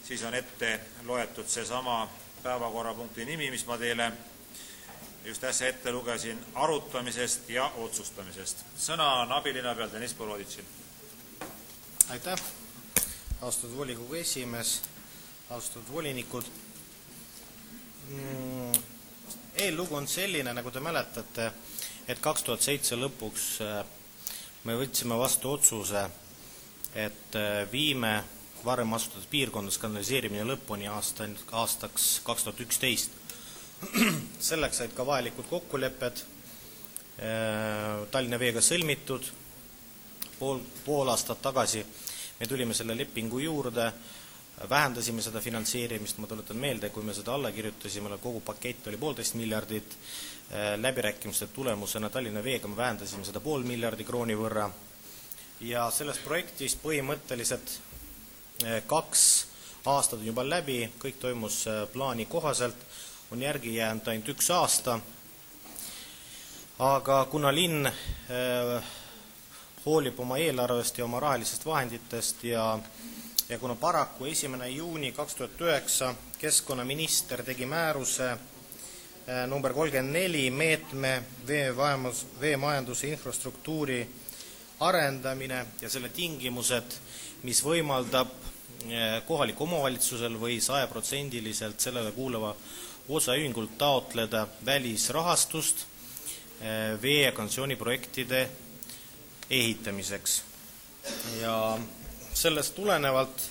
siis on ette loetud seesama päevakorrapunkti nimi, mis ma teile just äsja ette lugesin, arutamisest ja otsustamisest. Sõna on abilinnapeal Deniss Boroditšil. Aitäh, austatud volikogu esimees, austatud volinikud. Eellugu on selline, nagu te mäletate, et 2007 lõpuks me võtsime vastu otsuse, et viime varem asutatud piirkondades kanaliseerimine lõpuni aastaks 2011. Selleks said ka vajalikud kokkulepped Tallinna Veega sõlmitud. Pool aastat tagasi me tulime selle lepingu juurde, vähendasime seda finantseerimist, ma tuletan meelde, kui me seda alla kirjutasime, kogu pakett oli 1,5 miljardit, läbirääkimiste tulemusena Tallinna Veega me vähendasime seda 0,5 miljardi krooni võrra ja selles projektis põhimõtteliselt 2 aastat on juba läbi, kõik toimus plaani kohaselt, on järgi jäänud ainult 1 aasta, aga kuna linn hoolib oma eelarvest ja oma rahalistest vahenditest ja kuna paraku 1. juuni 2009 keskkonnaminister tegi määruse number 34 meetme veemajanduse infrastruktuuri arendamine ja selle tingimused, mis võimaldab kohaliku omavalitsusel või 100% sellele kuuluva osaühingult taotleda välisrahastust vee- ja kanalisatsiooniprojektide ehitamiseks. Ja sellest tulenevalt,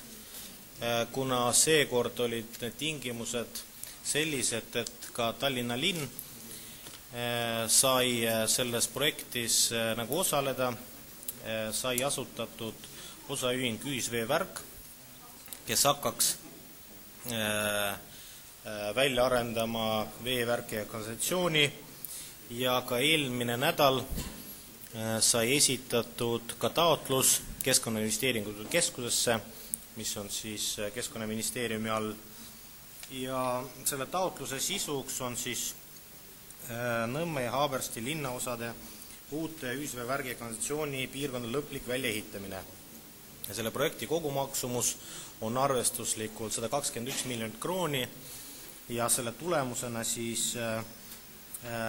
kuna seekord olid need tingimused sellised, et ka Tallinna linn sai selles projektis nagu osaleda, sai asutatud osaühing Ühisveevärk, kes hakkaks välja arendama veevärki ja kanalisatsiooni ja ka eelmine nädal sai esitatud ka taotlus Keskkonnainvesteeringute Keskusesse, mis on siis Keskkonnaministeeriumi all. Ja selle taotluse sisuks on siis Nõmme ja Haabersti linnaosade uute ühisveevärgi ja kanalisatsiooni piirkonna lõplik väljaehitamine. Ja selle projekti kogumaksumus on arvestuslikult 121 miljonit krooni ja selle tulemusena siis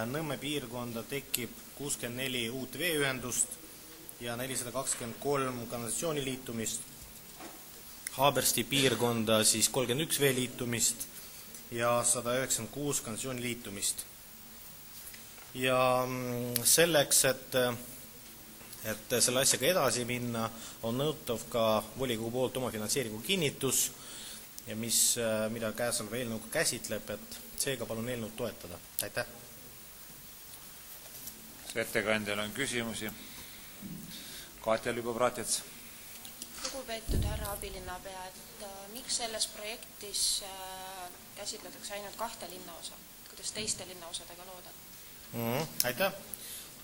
Nõmme piirkonda tekib 64 uut veeühendust ja 423 kanalisatsiooni liitumist, Haabersti piirkonda siis 31 veeliitumist ja 196 kanalisatsiooni liitumist. Ja selleks, et selle asjaga edasi minna, on nõutav ka volikogu poolt oma finantseeringu kinnitus, ja mida käesoleva eelnõuga käsitleb, et seega palun eelnõud toetada. Aitäh! Ettekandjal on küsimusi. Katja Lübo-Bratets. Lugupeetud härra abilinnapea, et miks selles projektis käsitletakse ainult 2 linnaosa? Kuidas teiste linnaosadega loodad? Aitäh!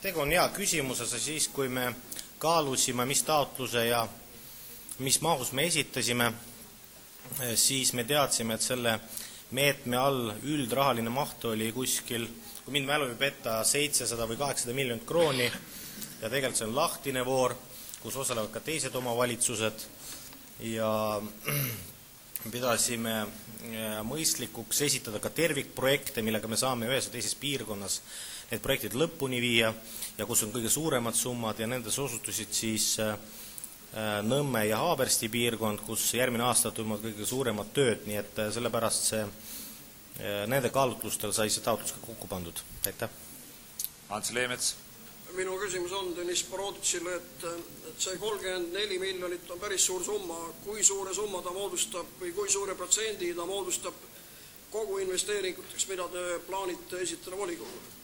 Tegu on hea küsimusese siis, kui me kaalusime, mis taotluse ja mis mahus me esitasime, siis me teadsime, et selle meetme all üldrahaline maht oli kuskil, kui mind mälu ei peta, 700 või 800 miljonit krooni ja tegelikult see on lahtine voor, kus osalevad ka teised omavalitsused ja pidasime mõistlikuks esitada ka tervikprojekte, millega me saame ühes ja teises piirkonnas need projektid lõpuni viia ja kus on kõige suuremad summad ja nendes osutusid siis Nõmme ja Haabersti piirkond, kus järgmine aasta toimuvad kõige suuremad tööd, nii et sellepärast nende kaalutlustel sai see taotlus ka kokku pandud. Aitäh! Ants Leemets. Minu küsimus on Deniss Boroditšile, et see 34 miljonit on päris suur summa. Kui suure summa ta moodustab või kui suure protsendi ta moodustab kogu investeeringuteks, mida te plaanite esitada volikogule?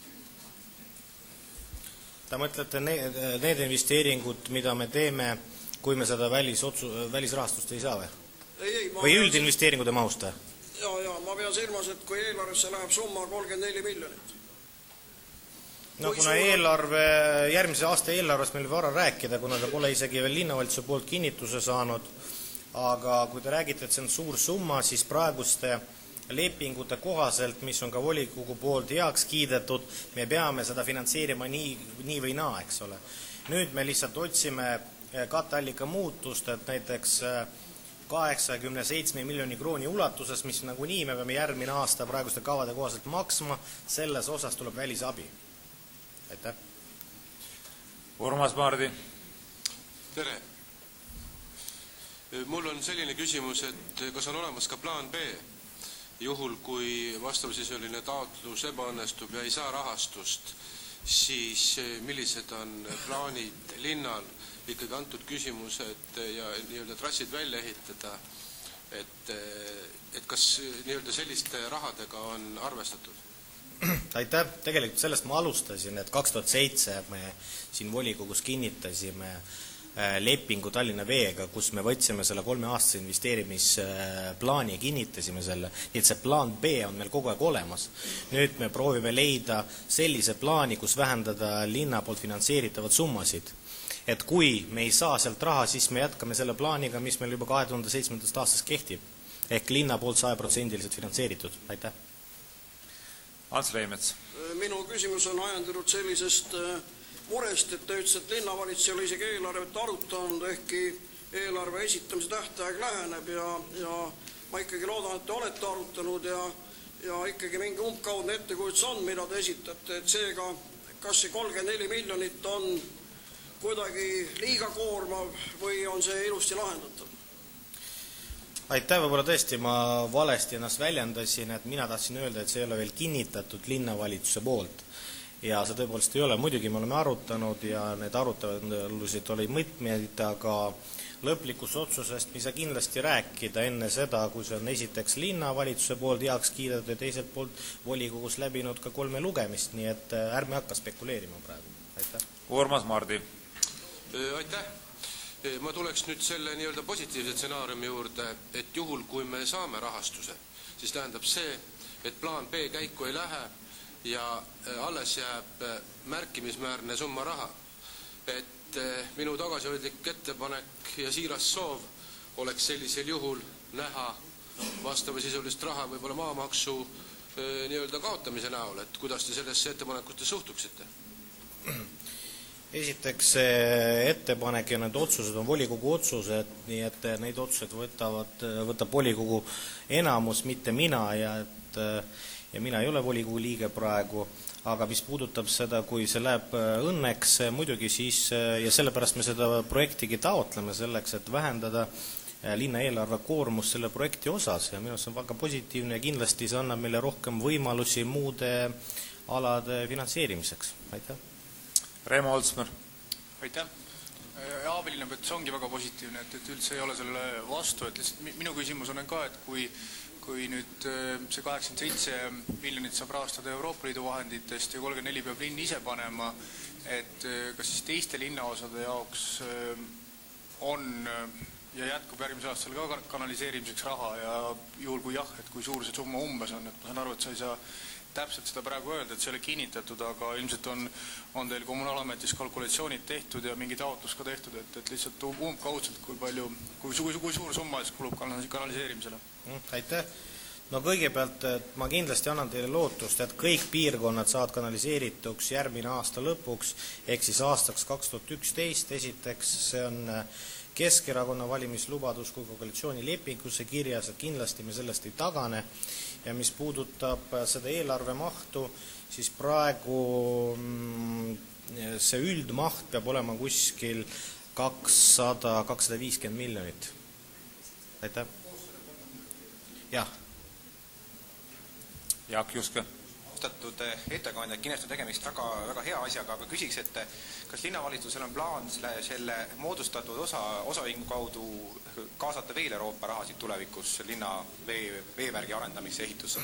Ta mõtlete need investeeringud, mida me teeme, kui me seda välisrahastust ei saa või? Või üldinvesteeringute mahusta? Ja, ma pean silmas, et kui eelarvesse läheb summa 34 miljonit. No kuna järgmise aasta eelarvest meil vara rääkida, kuna ta pole isegi veel linnavalitsuse poolt kinnituse saanud, aga kui te räägite, et see on suur summa, siis praeguste lepingute kohaselt, mis on ka volikogu poolt heaks kiidetud, me peame seda finantseerima nii või naa, eks ole. Nüüd me lihtsalt otsime katteallika muutust, et näiteks 87 miljoni krooni ulatuses, mis nagunii me peame järgmine aasta praeguste kavade kohaselt maksma, selles osas tuleb välisabi. Aitäh! Urmas Maardi. Tere! Mul on selline küsimus, et kas on olemas ka plaan B, juhul kui vastavasisuline taotlus ebaõnnestub ja ei saa rahastust, siis millised on plaanid linnal ikkagi antud küsimused ja nii-öelda trassid välja ehitada, et kas nii-öelda selliste rahadega on arvestatud? Aitäh, tegelikult sellest ma alustasin, et 2007 me siin volikogus kinnitasime lepingu Tallinna Veega, kus me võtsime selle 3-aastase investeerimisplaani ja kinnitasime selle, nii et see plaan B on meil kogu aeg olemas. Nüüd me proovime leida sellise plaani, kus vähendada linna poolt finantseeritavad summasid. Et kui me ei saa sealt raha, siis me jätkame selle plaaniga, mis meil juba 2007. aastast kehtib. Ehk linna poolt 100% finantseeritud. Aitäh. Ants Leimets. Minu küsimus on ajendunud sellisest murest, et te ütles, et linnavalitsus ei ole isegi eelarvet arutanud, ehkki eelarve esitamise tähtaeg läheneb ja ma ikkagi loodan, et te olete arutanud ja ikkagi mingi umbkaudne ettekujutus on, mida te esitate, et seega kas see 34 miljonit on kuidagi liiga koormav või on see ilusti lahendatav? Aitäh, võib-olla tõesti ma valesti ennast väljendasin, et mina tahtsin öelda, et see ei ole veel kinnitatud linnavalitsuse poolt. Ja see tõepoolest ei ole. Muidugi me oleme arutanud ja need arutelusid oli mitmeid, aga lõplikus otsusest me ei saa kindlasti rääkida enne seda, kui see on esiteks linnavalitsuse poolt heaks kiidetud ja teiselt poolt volikogus läbinud ka 3 lugemist, nii et ärme hakka spekuleerima praegu. Aitäh. Urmas Mardi. Aitäh. Ma tuleks nüüd selle nii-öelda positiivse stsenaariumi juurde, et juhul, kui me saame rahastuse, siis tähendab see, et plaan B käiku ei lähe ja alles jääb märkimismäärne summa raha. Et minu tagasihoidlik ettepanek ja siiras soov oleks sellisel juhul näha vastavasisulist raha võib-olla maamaksu nii-öelda kaotamise näol, et kuidas te sellesse ettepanekute suhtuksite? Esiteks ettepanek ja need otsused on volikogu otsused, nii et neid otsused võtab volikogu enamus, mitte mina ja mina ei ole volikogu liige praegu, aga mis puudutab seda, kui see läheb õnneks, muidugi siis, ja sellepärast me seda projektigi taotleme selleks, et vähendada linna eelarve koormust selle projekti osas ja minu arust on väga positiivne ja kindlasti see annab meile rohkem võimalusi muude alade finantseerimiseks. Aitäh. Reimo Oldsmer. Aitäh. Aaveli näeb, et see ongi väga positiivne, et üldse ei ole selle vastu, et lihtsalt minu küsimus on ka, et kui nüüd see 87 miljonit saab rahastada Euroopa Liidu vahenditest ja 34 peab linn ise panema, et kas siis teiste linnaosade jaoks on ja jätkub järgmisel aastal ka kanaliseerimiseks raha ja juhul kui jah, et kui suur see summa umbes on, et ma saan aru, et sa ei saa täpselt seda praegu öelda, et see oli kinnitatud, aga ilmselt on teil kommunaalametis kalkulatsioonid tehtud ja mingi taotlus ka tehtud, et lihtsalt umbkaudselt kui suur summa kulub kanaliseerimisele? Aitäh. No kõigepealt, et ma kindlasti annan teile lootust, et kõik piirkonnad saavad kanaliseerituks järgmine aasta lõpuks, ehk siis aastaks 2011, esiteks see on Keskerakonna valimislubadus kui koalitsioonilepingusse kirjas, et kindlasti me sellest ei tagane. Ja mis puudutab seda eelarve mahtu, siis praegu see üldmaht peab olema kuskil 250 miljonit. Aitäh. Jah. Jaak Juske. Austatud ettekandja, kindlasti tegemist väga hea asjaga, aga küsiks, et kas linnavalitsusel on plaan selle moodustatud osaühingu kaudu kaasata veel Euroopa rahasid tulevikus linna veevärgi arendamisse ehitusse?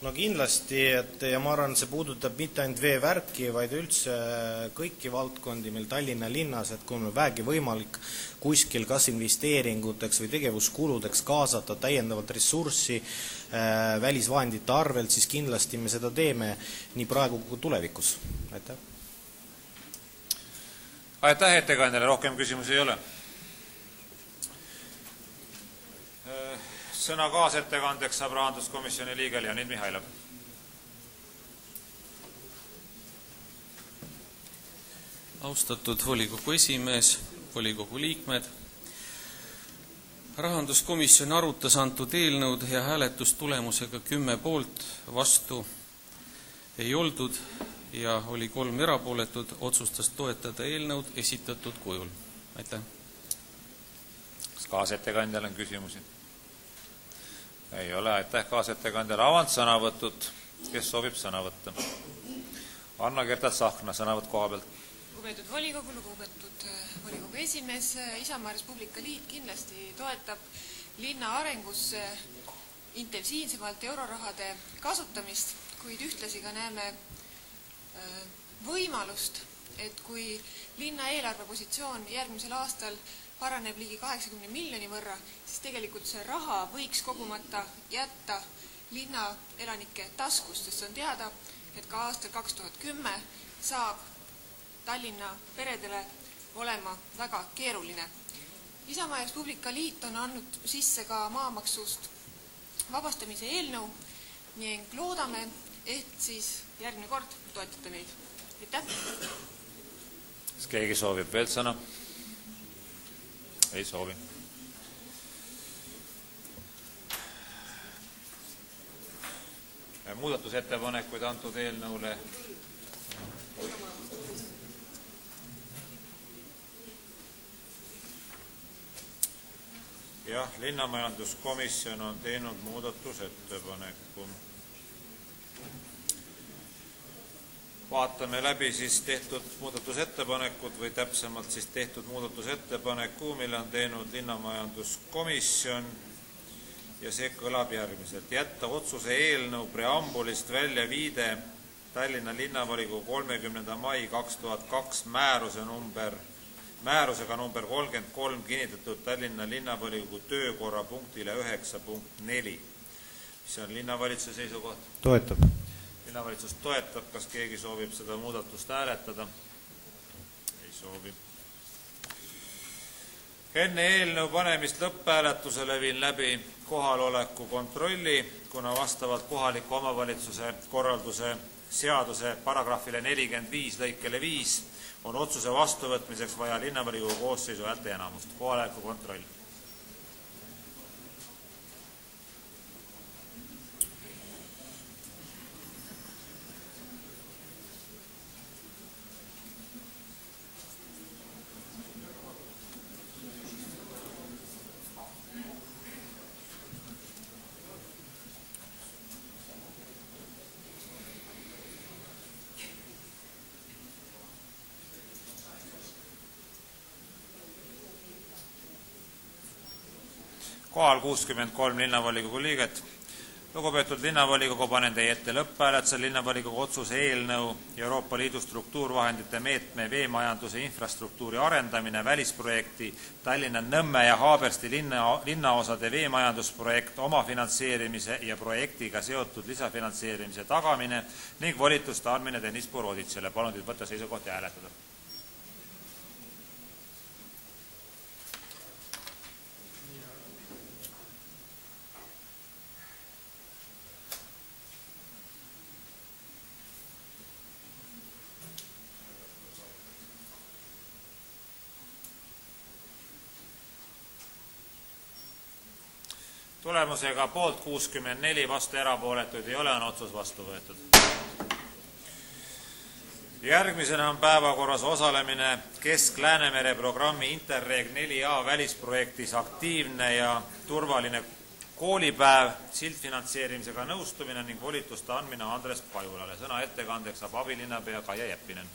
No kindlasti, ja ma arvan, see puudutab mitte ainult veevärki, vaid üldse kõiki valdkondi meil Tallinna linnas, et kui on vähegi võimalik kuskil kas investeeringuteks või tegevuskuludeks kaasata täiendavalt ressurssi välisvahendite arvelt, siis kindlasti me seda teeme nii praegu kui tulevikus. Aitäh. Aitäh ettekandjale, rohkem küsimusi ei ole. Sõna kaasettekandeks saab rahanduskomisjoni liige Leonid Mihhailov. Austatud volikogu esimees, volikogu liikmed, rahanduskomisjon arutas antud eelnõud ja hääletustulemusega 10 poolt, vastu ei oldud ja oli 3 erapooletut, otsustas toetada eelnõud esitatud kujul. Aitäh. Kas kaasettekandjal on küsimusi? Ei ole, aitäh kaasettekandjale. Avan sõnavõtud, kes soovib sõna võtta. Anna-Kerta Tsahkna, sõnavõtt koha pealt. Lugupeetud volikogu, lugupeetud volikogu esimees, Isamaa Res Publica Liit kindlasti toetab linna arengusse intensiivsemalt eurorahade kasutamist, kuid ühtlasi ka näeme võimalust, et kui linna eelarvepositsioon järgmisel aastal paraneb ligi 80 miljoni võrra, siis tegelikult see raha võiks kogumata jätta linna elanike taskust, sest on teada, et ka aastal 2010 saab Tallinna peredele olema väga keeruline. Isamaa Res Publica Liit on andnud sisse ka maamaksust vabastamise eelnõu ning loodame, et siis järgmine kord toetate meid. Aitäh! Kas keegi soovib veel sõna? Ei soovi. Muudatusettepanekuid antud eelnõule jah, linnamajanduskomisjon on teinud muudatusettepaneku. Vaatame läbi siis tehtud muudatusettepanekud või täpsemalt siis tehtud muudatusettepaneku, mille on teinud linnamajanduskomisjon ja see kõlab järgmiselt. Jätta otsuse eelnõu preambulist välja viide Tallinna linnavolikogu 30. mai 2002 määrusega number 33 kinnitatud Tallinna linnavolikogu töökorra punktile 9.4. Mis on linnavalitsuse seisukoht? Toetab. Linnavalitsus toetab, kas keegi soovib seda muudatust hääletada? Ei soovi. Enne eelnõu panemist lõpphääletusele viin läbi kohaloleku kontrolli, kuna vastavalt kohaliku omavalitsuse korralduse seaduse paragrahvile 45 lõikele 5 on otsuse vastuvõtmiseks vaja linnavolikogu koosseisu häälteenamust. Kohaloleku kontroll. Kohal 63 linnavolikogu liiget. Lugupeetud linnavolikogu, panen teie ette lõpphääletusel linnavolikogu otsuse eelnõu Euroopa Liidu struktuurvahendite meetme veemajanduse infrastruktuuri arendamine välisprojekti Tallinna Nõmme ja Haabersti linnaosade veemajandusprojekt omafinantseerimise ja projektiga seotud lisafinantseerimise tagamine ning volituste andmine Deniss Boroditsele. Palun teid võtta seisukoht ja hääletada. Tulemusega poolt 64, vastu erapooletuid ei ole, on otsus vastu võetud. Järgmisena on päevakorras osalemine Kesk-Läänemere programmi Interreg 4A välisprojektis aktiivne ja turvaline koolipäev, sildfinantseerimisega nõustumine ning volituste andmine Andres Pajulale. Sõna ettekandeks saab abilinnapea Kaia Jeppinen.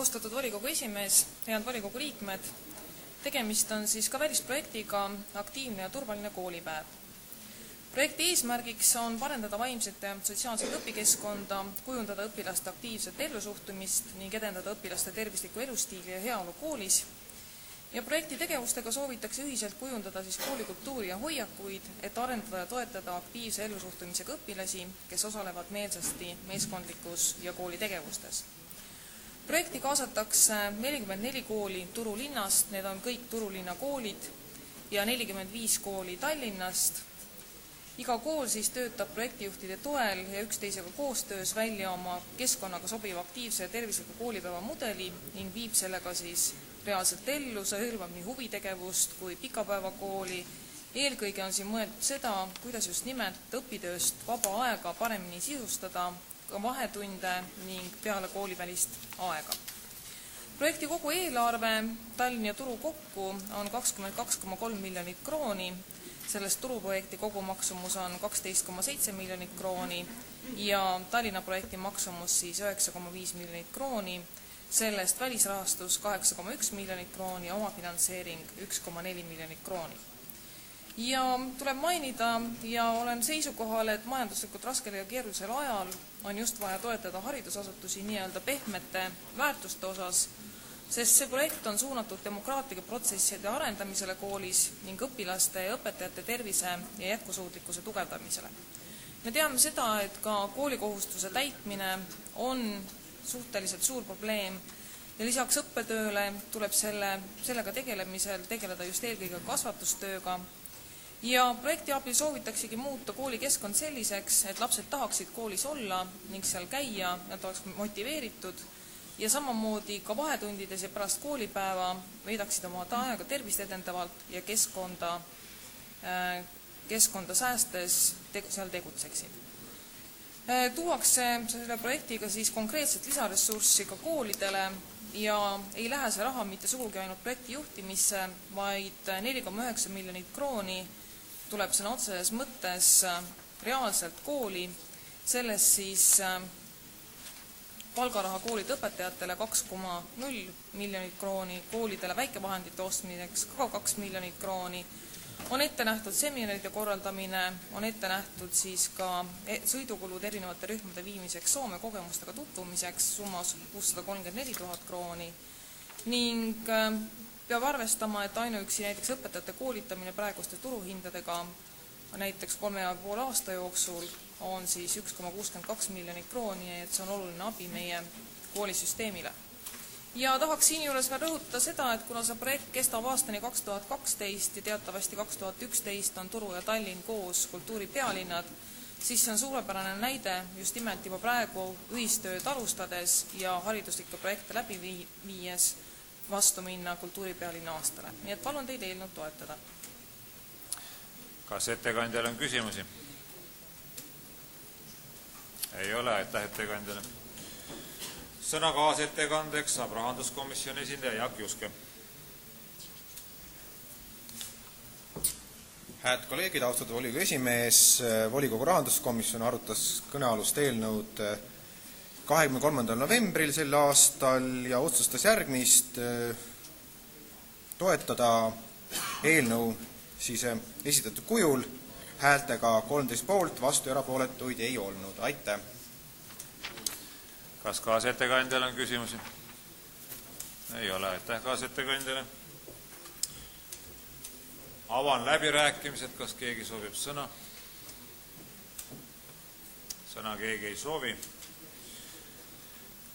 Austatud volikogu esimees, head volikogu liikmed, tegemist on siis ka välisprojektiga aktiivne ja turvaline koolipäev. Projekti eesmärgiks on parendada vaimset ja sotsiaalset õpikeskkonda, kujundada õpilaste aktiivset ellusuhtumist ning edendada õpilaste tervislikku elustiili ja heaolu koolis. Ja projekti tegevustega soovitakse ühiselt kujundada siis koolikultuuri ja hoiakuid, et arendada ja toetada aktiivse ellusuhtumisega õpilasi, kes osalevad meelsasti meeskondlikus ja koolitegevustes. Projekti kaasatakse 44 kooli Turu linnast, need on kõik Turu linna koolid ja 45 kooli Tallinnast. Iga kool siis töötab projektijuhtide toel ja üksteisega koostöös välja oma keskkonnaga sobiva aktiivse ja tervisliku koolipäeva mudeli ning viib sellega siis reaalselt ellu, see hõlmab nii huvitegevust kui pikapäevakooli. Eelkõige on siin mõeldud seda, kuidas just nimelt õpitööst vaba aega paremini sisustada, ka vahetunde ning peale koolivälist aega. Projekti kogu eelarve Tallinna ja Turu kokku on 22,3 miljonit krooni Sellest turuprojekti kogumaksumus on 12,7 miljonit krooni ja Tallinna projekti maksumus siis 9,5 miljonit krooni, sellest välisrahastus 8,1 miljonit krooni ja omafinantseering 1,4 miljonit krooni. Ja tuleb mainida ja olen seisukohal, et majanduslikult raskel ja keerulisel ajal on just vaja toetada haridusasutusi nii-öelda pehmete väärtuste osas, sest see projekt on suunatud demokraatlike protsesside arendamisele koolis ning õpilaste ja õpetajate tervise ja jätkusuutlikkuse tugevdamisele. Me teame seda, et ka koolikohustuse täitmine on suhteliselt suur probleem ja lisaks õppetööle tuleb sellega tegelemisel tegeleda just eelkõige kasvatustööga. Ja projekti abil soovitaksegi muuta koolikeskkond selliseks, et lapsed tahaksid koolis olla ning seal käia, nad oleks motiveeritud ja samamoodi ka vahetundides ja pärast koolipäeva veedaksid oma aega tervist edendavalt ja keskkonda säästes seal tegutseksid. Tuuakse selle projektiga siis konkreetset lisaressurssi ka koolidele ja ei lähe see raha mitte sugugi ainult projekti juhtimisse, vaid 4,9 miljonit krooni tuleb sõna otseses mõttes reaalselt kooli, selles siis palgaraha koolide õpetajatele 2,0 miljonit krooni, koolidele väikevahendite ostmiseks ka 2 miljonit krooni, on ette nähtud seminaride korraldamine, on ette nähtud siis ka sõidukulud erinevate rühmade viimiseks Soome kogemustega tutvumiseks summas 634 000 krooni ning peab arvestama, et ainuüksi näiteks õpetajate koolitamine praeguste turuhindadega näiteks 3,5 aasta jooksul on siis 1,62 miljonit krooni, et see on oluline abi meie koolisüsteemile. Ja tahaks siinjuures veel rõhutada seda, et kuna see projekt kestab aastani 2012 ja teatavasti 2011 on Turu ja Tallinn koos kultuuripealinnad, siis see on suurepärane näide just nimelt juba praegu ühistööd alustades ja hariduslikke projekte läbi viies vastu minna kultuuripealinna aastale. Nii et palun teid eelnõu toetada. Kas ettekandjal on küsimusi? Ei ole, aitäh ettekandjale. Sõna kaasettekandeks saab rahanduskomisjoni esindaja Jaak Juske. Hääd kolleegid, austatud volikogu esimees, volikogu rahanduskomisjon arutas kõnealust eelnõud 23. novembril sel aastal ja otsustas järgmist toetada eelnõu siis esitatud kujul häältega 13 poolt, vastu ja erapooletuid ei olnud. Aitäh! Kas kaasettekandjal on küsimusi? Ei ole, aitäh kaasettekandjale. Avan läbirääkimised, kas keegi soovib sõna? Sõna keegi ei soovi.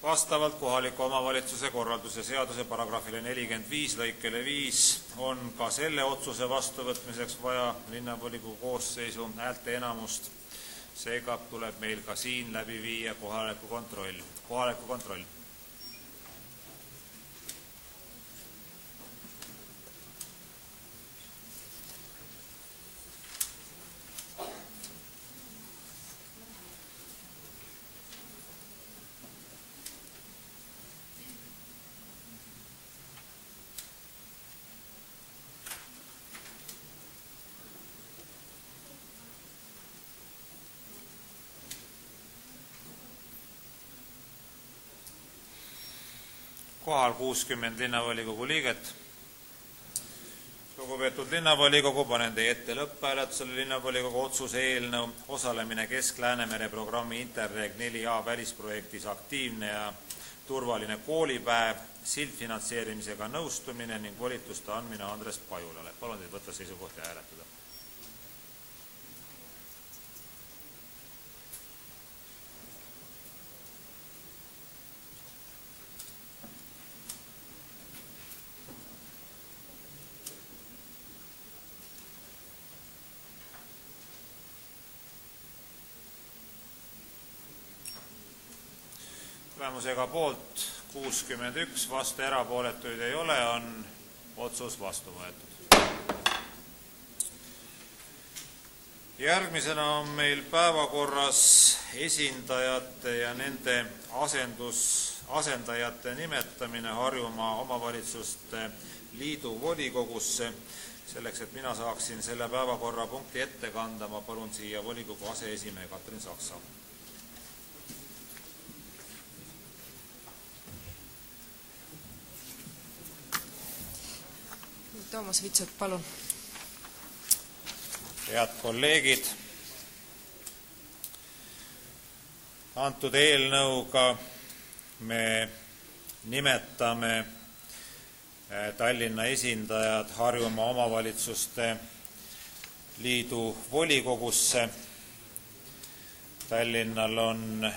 Vastavalt kohaliku omavalitsuse korralduse seaduse paragrahvile 45 lõikele 5 on ka selle otsuse vastuvõtmiseks vaja linnavolikogu koosseisu häälte enamust. Seega tuleb meil ka siin läbi viia kohaliku kontroll. Kohal 60 linnavolikogu liiget. Lugupeetud linnavolikogu, panen teie ette lõpphääletusele linnavolikogu otsuse eelnõu osalemine Kesk-Läänemere programmi Interreg 4A välisprojektis aktiivne ja turvaline koolipäev, sildfinantseerimisega nõustumine ning volituste andmine Andres Pajulale. Palun teid võtta seisukoht ja hääletada. Tulemusega poolt 61, vastu erapooletuid ei ole, on otsus vastu võetud. Järgmisena on meil päevakorras esindajate ja nende asendajate nimetamine Harjumaa omavalitsuste liidu volikogusse. Selleks, et mina saaksin selle päevakorrapunkti ette kanda, ma palun siia volikogu aseesimehe Katrin Saksa. Toomas Vitsut, palun. Head kolleegid, antud eelnõuga me nimetame Tallinna esindajad Harjumaa Omavalitsuste Liidu volikogusse. Tallinnal on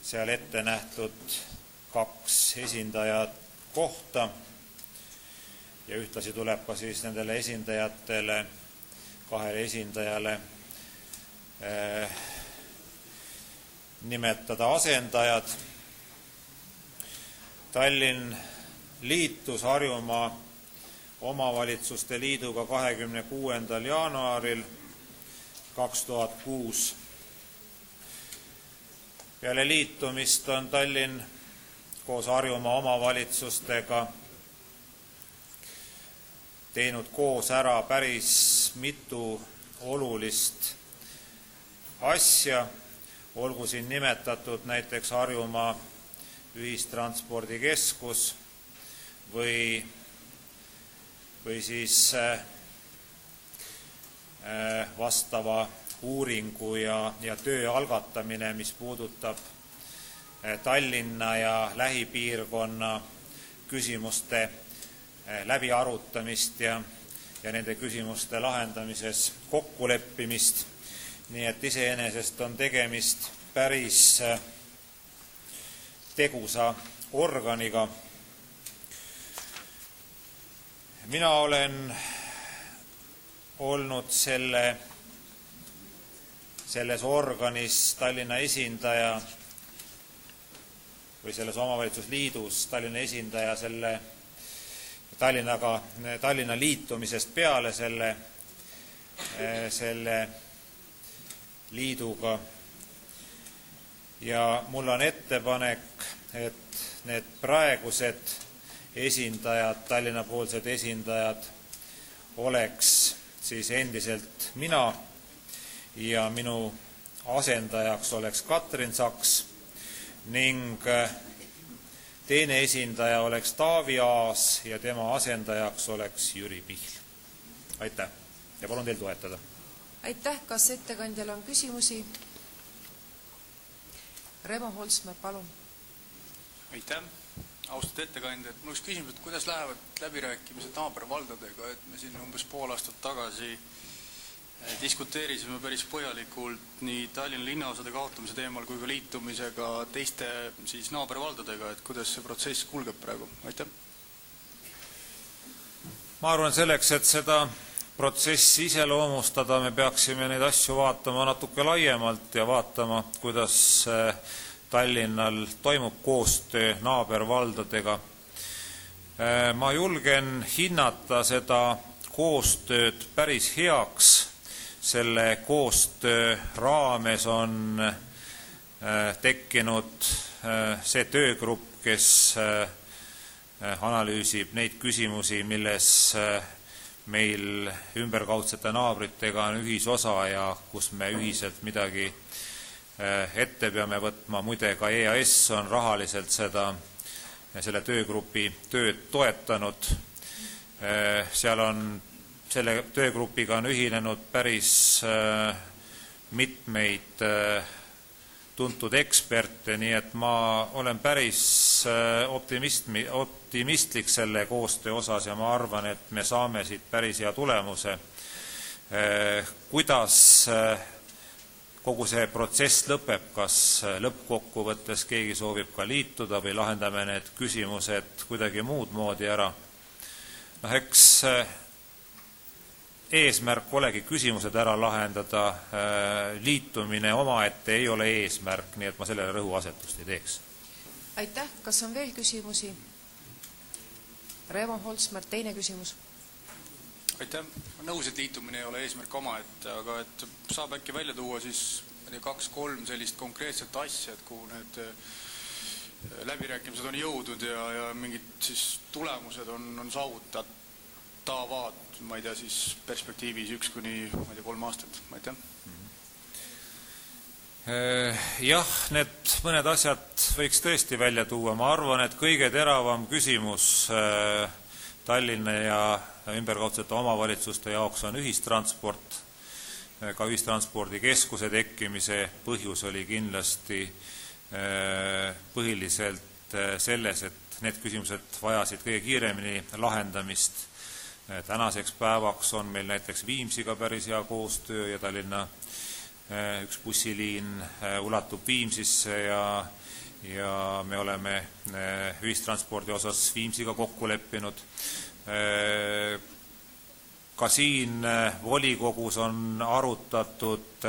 seal ette nähtud 2 esindajat kohta ja ühtlasi tuleb ka siis nendele esindajatele, 2 esindajale nimetada asendajad. Tallinn liitus Harjumaa Omavalitsuste Liiduga 26. jaanuaril 2006. Peale liitumist on Tallinn koos Harjumaa omavalitsustega teinud koos ära päris mitu olulist asja, olgu siin nimetatud näiteks Harjumaa ühistranspordikeskus või siis vastava uuringu ja töö algatamine, mis puudutab Tallinna ja lähipiirkonna küsimuste läbiarutamist ja nende küsimuste lahendamises kokkuleppimist. Nii et iseenesest on tegemist päris tegusa organiga. Mina olen olnud selles organis Tallinna esindaja või selles omavalitsusliidus Tallinna esindaja Tallinna liitumisest peale selle liiduga. Ja mul on ettepanek, et need praegused esindajad, Tallinna-poolsed esindajad, oleks siis endiselt mina ja minu asendajaks oleks Katrin Saks ning teine esindaja oleks Taavi Aas ja tema asendajaks oleks Jüri Pihl. Aitäh ja palun teil toetada. Aitäh, kas ettekandjal on küsimusi? Remo Holsmer, palun. Aitäh, austatud ettekandja. Mul üks küsimus, et kuidas lähevad läbirääkimised naabervaldadega, et me siin umbes pool aastat tagasi diskuteerisime päris põhjalikult nii Tallinna linnaosade kaotamise teemal kui ka liitumisega teiste siis naabervaldadega, et kuidas see protsess kulgeb praegu? Aitäh. Ma arvan, selleks, et seda protsessi iseloomustada, me peaksime neid asju vaatama natuke laiemalt ja vaatama, kuidas Tallinnal toimub koostöö naabervaldadega. Ma julgen hinnata seda koostööd päris heaks. Selle koostöö raames on tekkinud see töögrupp, kes analüüsib neid küsimusi, milles meil ümberkaudsete naabritega on ühisosa ja kus me ühiselt midagi ette peame võtma. Muide, ka EAS on rahaliselt selle töögrupi tööd toetanud. Selle töögrupiga on ühinenud päris mitmeid tuntud eksperte, nii et ma olen päris optimistlik selle koostöö osas ja ma arvan, et me saame siit päris hea tulemuse. Kuidas kogu see protsess lõpeb, kas lõppkokkuvõttes keegi soovib ka liituda või lahendame need küsimused kuidagi muud moodi ära? Eks eesmärk olegi küsimused ära lahendada, liitumine omaette ei ole eesmärk, nii et ma sellele rõhuasetust ei teeks. Aitäh, kas on veel küsimusi? Remo Holsmer, teine küsimus. Aitäh, nõus, et liitumine ei ole eesmärk omaette, aga et saab äkki välja tuua siis 2-3 sellist konkreetset asja, et kuhu need läbirääkimised on jõudnud ja mingid siis tulemused on saavutatud taavad, ma ei tea, siis perspektiivis 1–3 aastat, aitäh? Jah, need mõned asjad võiks tõesti välja tuua. Ma arvan, et kõige teravam küsimus Tallinna ja ümberkaudsete omavalitsuste jaoks on ühistransport. Ka ühistranspordikeskuse tekkimise põhjus oli kindlasti põhiliselt selles, et need küsimused vajasid kõige kiiremini lahendamist. Tänaseks päevaks on meil näiteks Viimsiga päris hea koostöö ja Tallinna üks bussiliin ulatub Viimsisse ja me oleme ühistranspordi osas Viimsiga kokku leppinud. Ka siin volikogus on arutatud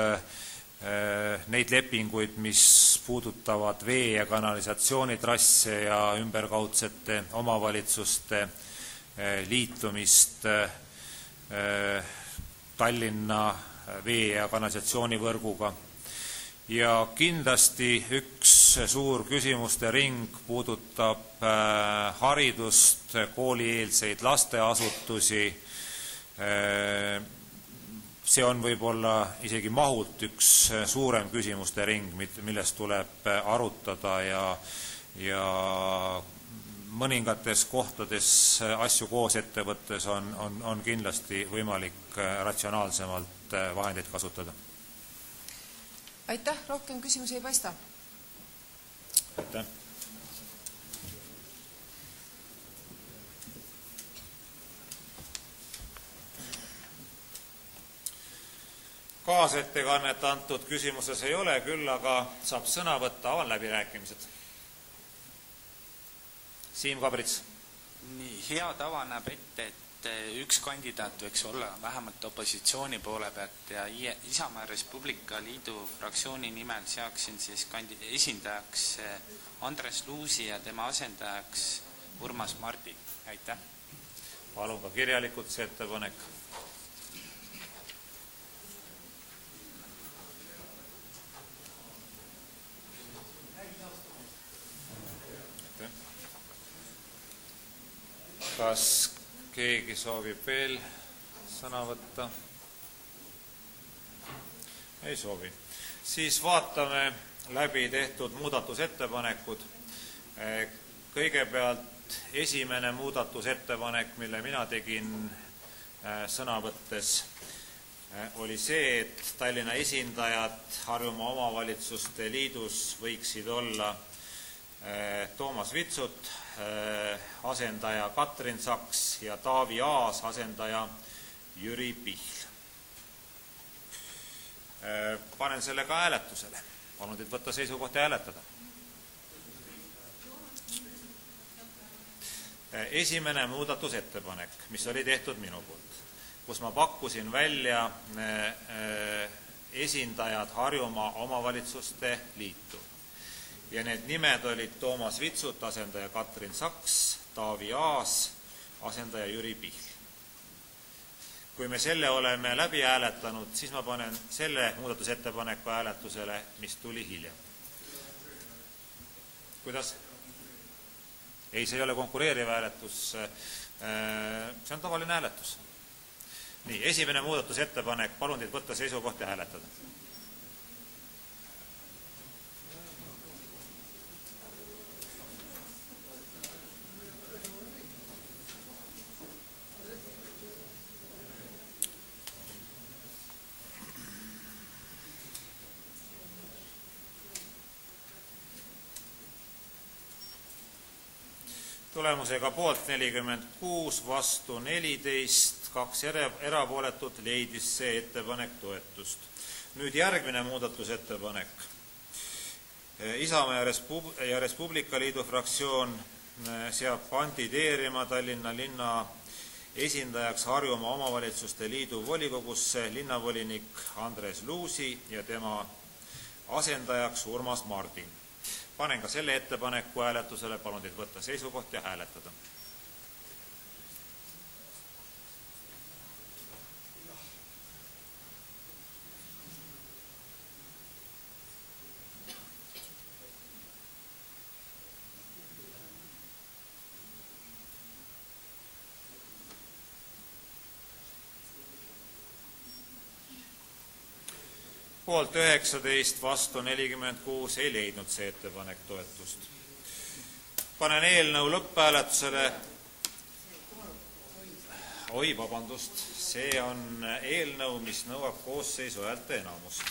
neid lepinguid, mis puudutavad vee- ja kanalisatsioonitrasse ja ümberkaudsete omavalitsuste liitumist Tallinna vee- ja kanalisatsioonivõrguga. Ja kindlasti üks suur küsimuste ring puudutab haridust, koolieelseid lasteasutusi. See on võib-olla isegi mahult üks suurem küsimuste ring, millest tuleb arutada ja mõningates kohtades asju koos ette võttes on kindlasti võimalik ratsionaalsemalt vahendeid kasutada. Aitäh, rohkem küsimusi ei paista. Aitäh. Kaasettekannet antud küsimuses ei ole, küll aga saab sõna võtta, avan läbirääkimised. Siim Kabrits. Nii, hea tava näeb ette, et üks kandidaat võiks olla vähemalt opositsiooni poole pealt ja Isamaa Respublika Liidu fraktsiooni nimel seaksin siis esindajaks Andres Luusi ja tema asendajaks Urmas Mardi. Aitäh. Palun ka kirjalikult see ettepanek. Kas keegi soovib veel sõna võtta? Ei soovi. Siis vaatame läbi tehtud muudatusettepanekud. Kõigepealt esimene muudatusettepanek, mille mina tegin sõna võttes, oli see, et Tallinna esindajad Harjumaa omavalitsuste liidus võiksid olla Toomas Vitsut, asendaja Katrin Saks ja Taavi Aas, asendaja Jüri Pihl. Panen selle ka hääletusele. Palun teid võtta seisukoht ja hääletada. Esimene muudatusettepanek, mis oli tehtud minu poolt, kus ma pakkusin välja esindajad Harjumaa omavalitsuste liitu. Ja need nimed olid Toomas Vitsut, asendaja Katrin Saks, Taavi Aas, asendaja Jüri Pihl. Kui me selle oleme läbi hääletanud, siis ma panen selle muudatusettepaneku hääletusele, mis tuli hiljem. Kuidas? Ei, see ei ole konkureeriv hääletus, see on tavaline hääletus. Nii, esimene muudatusettepanek, palun teid võtta seisukoht ja hääletada. Tulemusega poolt 46, vastu 14, 2 erapooletut leidis see ettepanek toetust. Nüüd järgmine muudatusettepanek. Isamaa ja Respublika Liidu fraktsioon seab kandideerima Tallinna linna esindajaks Harjumaa omavalitsuste liidu volikogusse linnavolinik Andres Luusi ja tema asendajaks Urmas Mardin. Panen ka selle ettepaneku hääletusele, palun teid võtta seisukoht ja hääletada. Poolt 19, vastu 46, ei leidnud see ettepanek toetust. Panen eelnõu lõpphääletusele. Vabandust, see on eelnõu, mis nõuab koosseisu häälte enamust.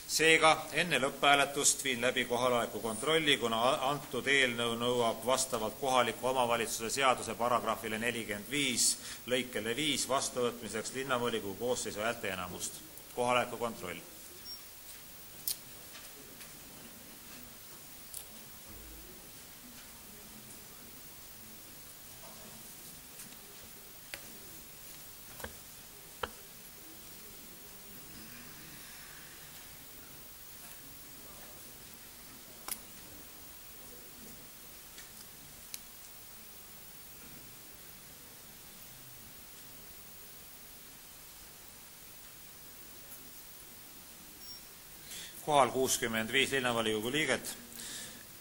Seega enne lõpphääletust viin läbi kohaloleku kontrolli, kuna antud eelnõu nõuab vastavalt kohaliku omavalitsuse seaduse paragrahvile 45 lõikele 5 vastuvõtmiseks linnavolikogu koosseisu häälte enamust. Kohaloleku kontroll. Kohal 65 linnavolikogu liiget.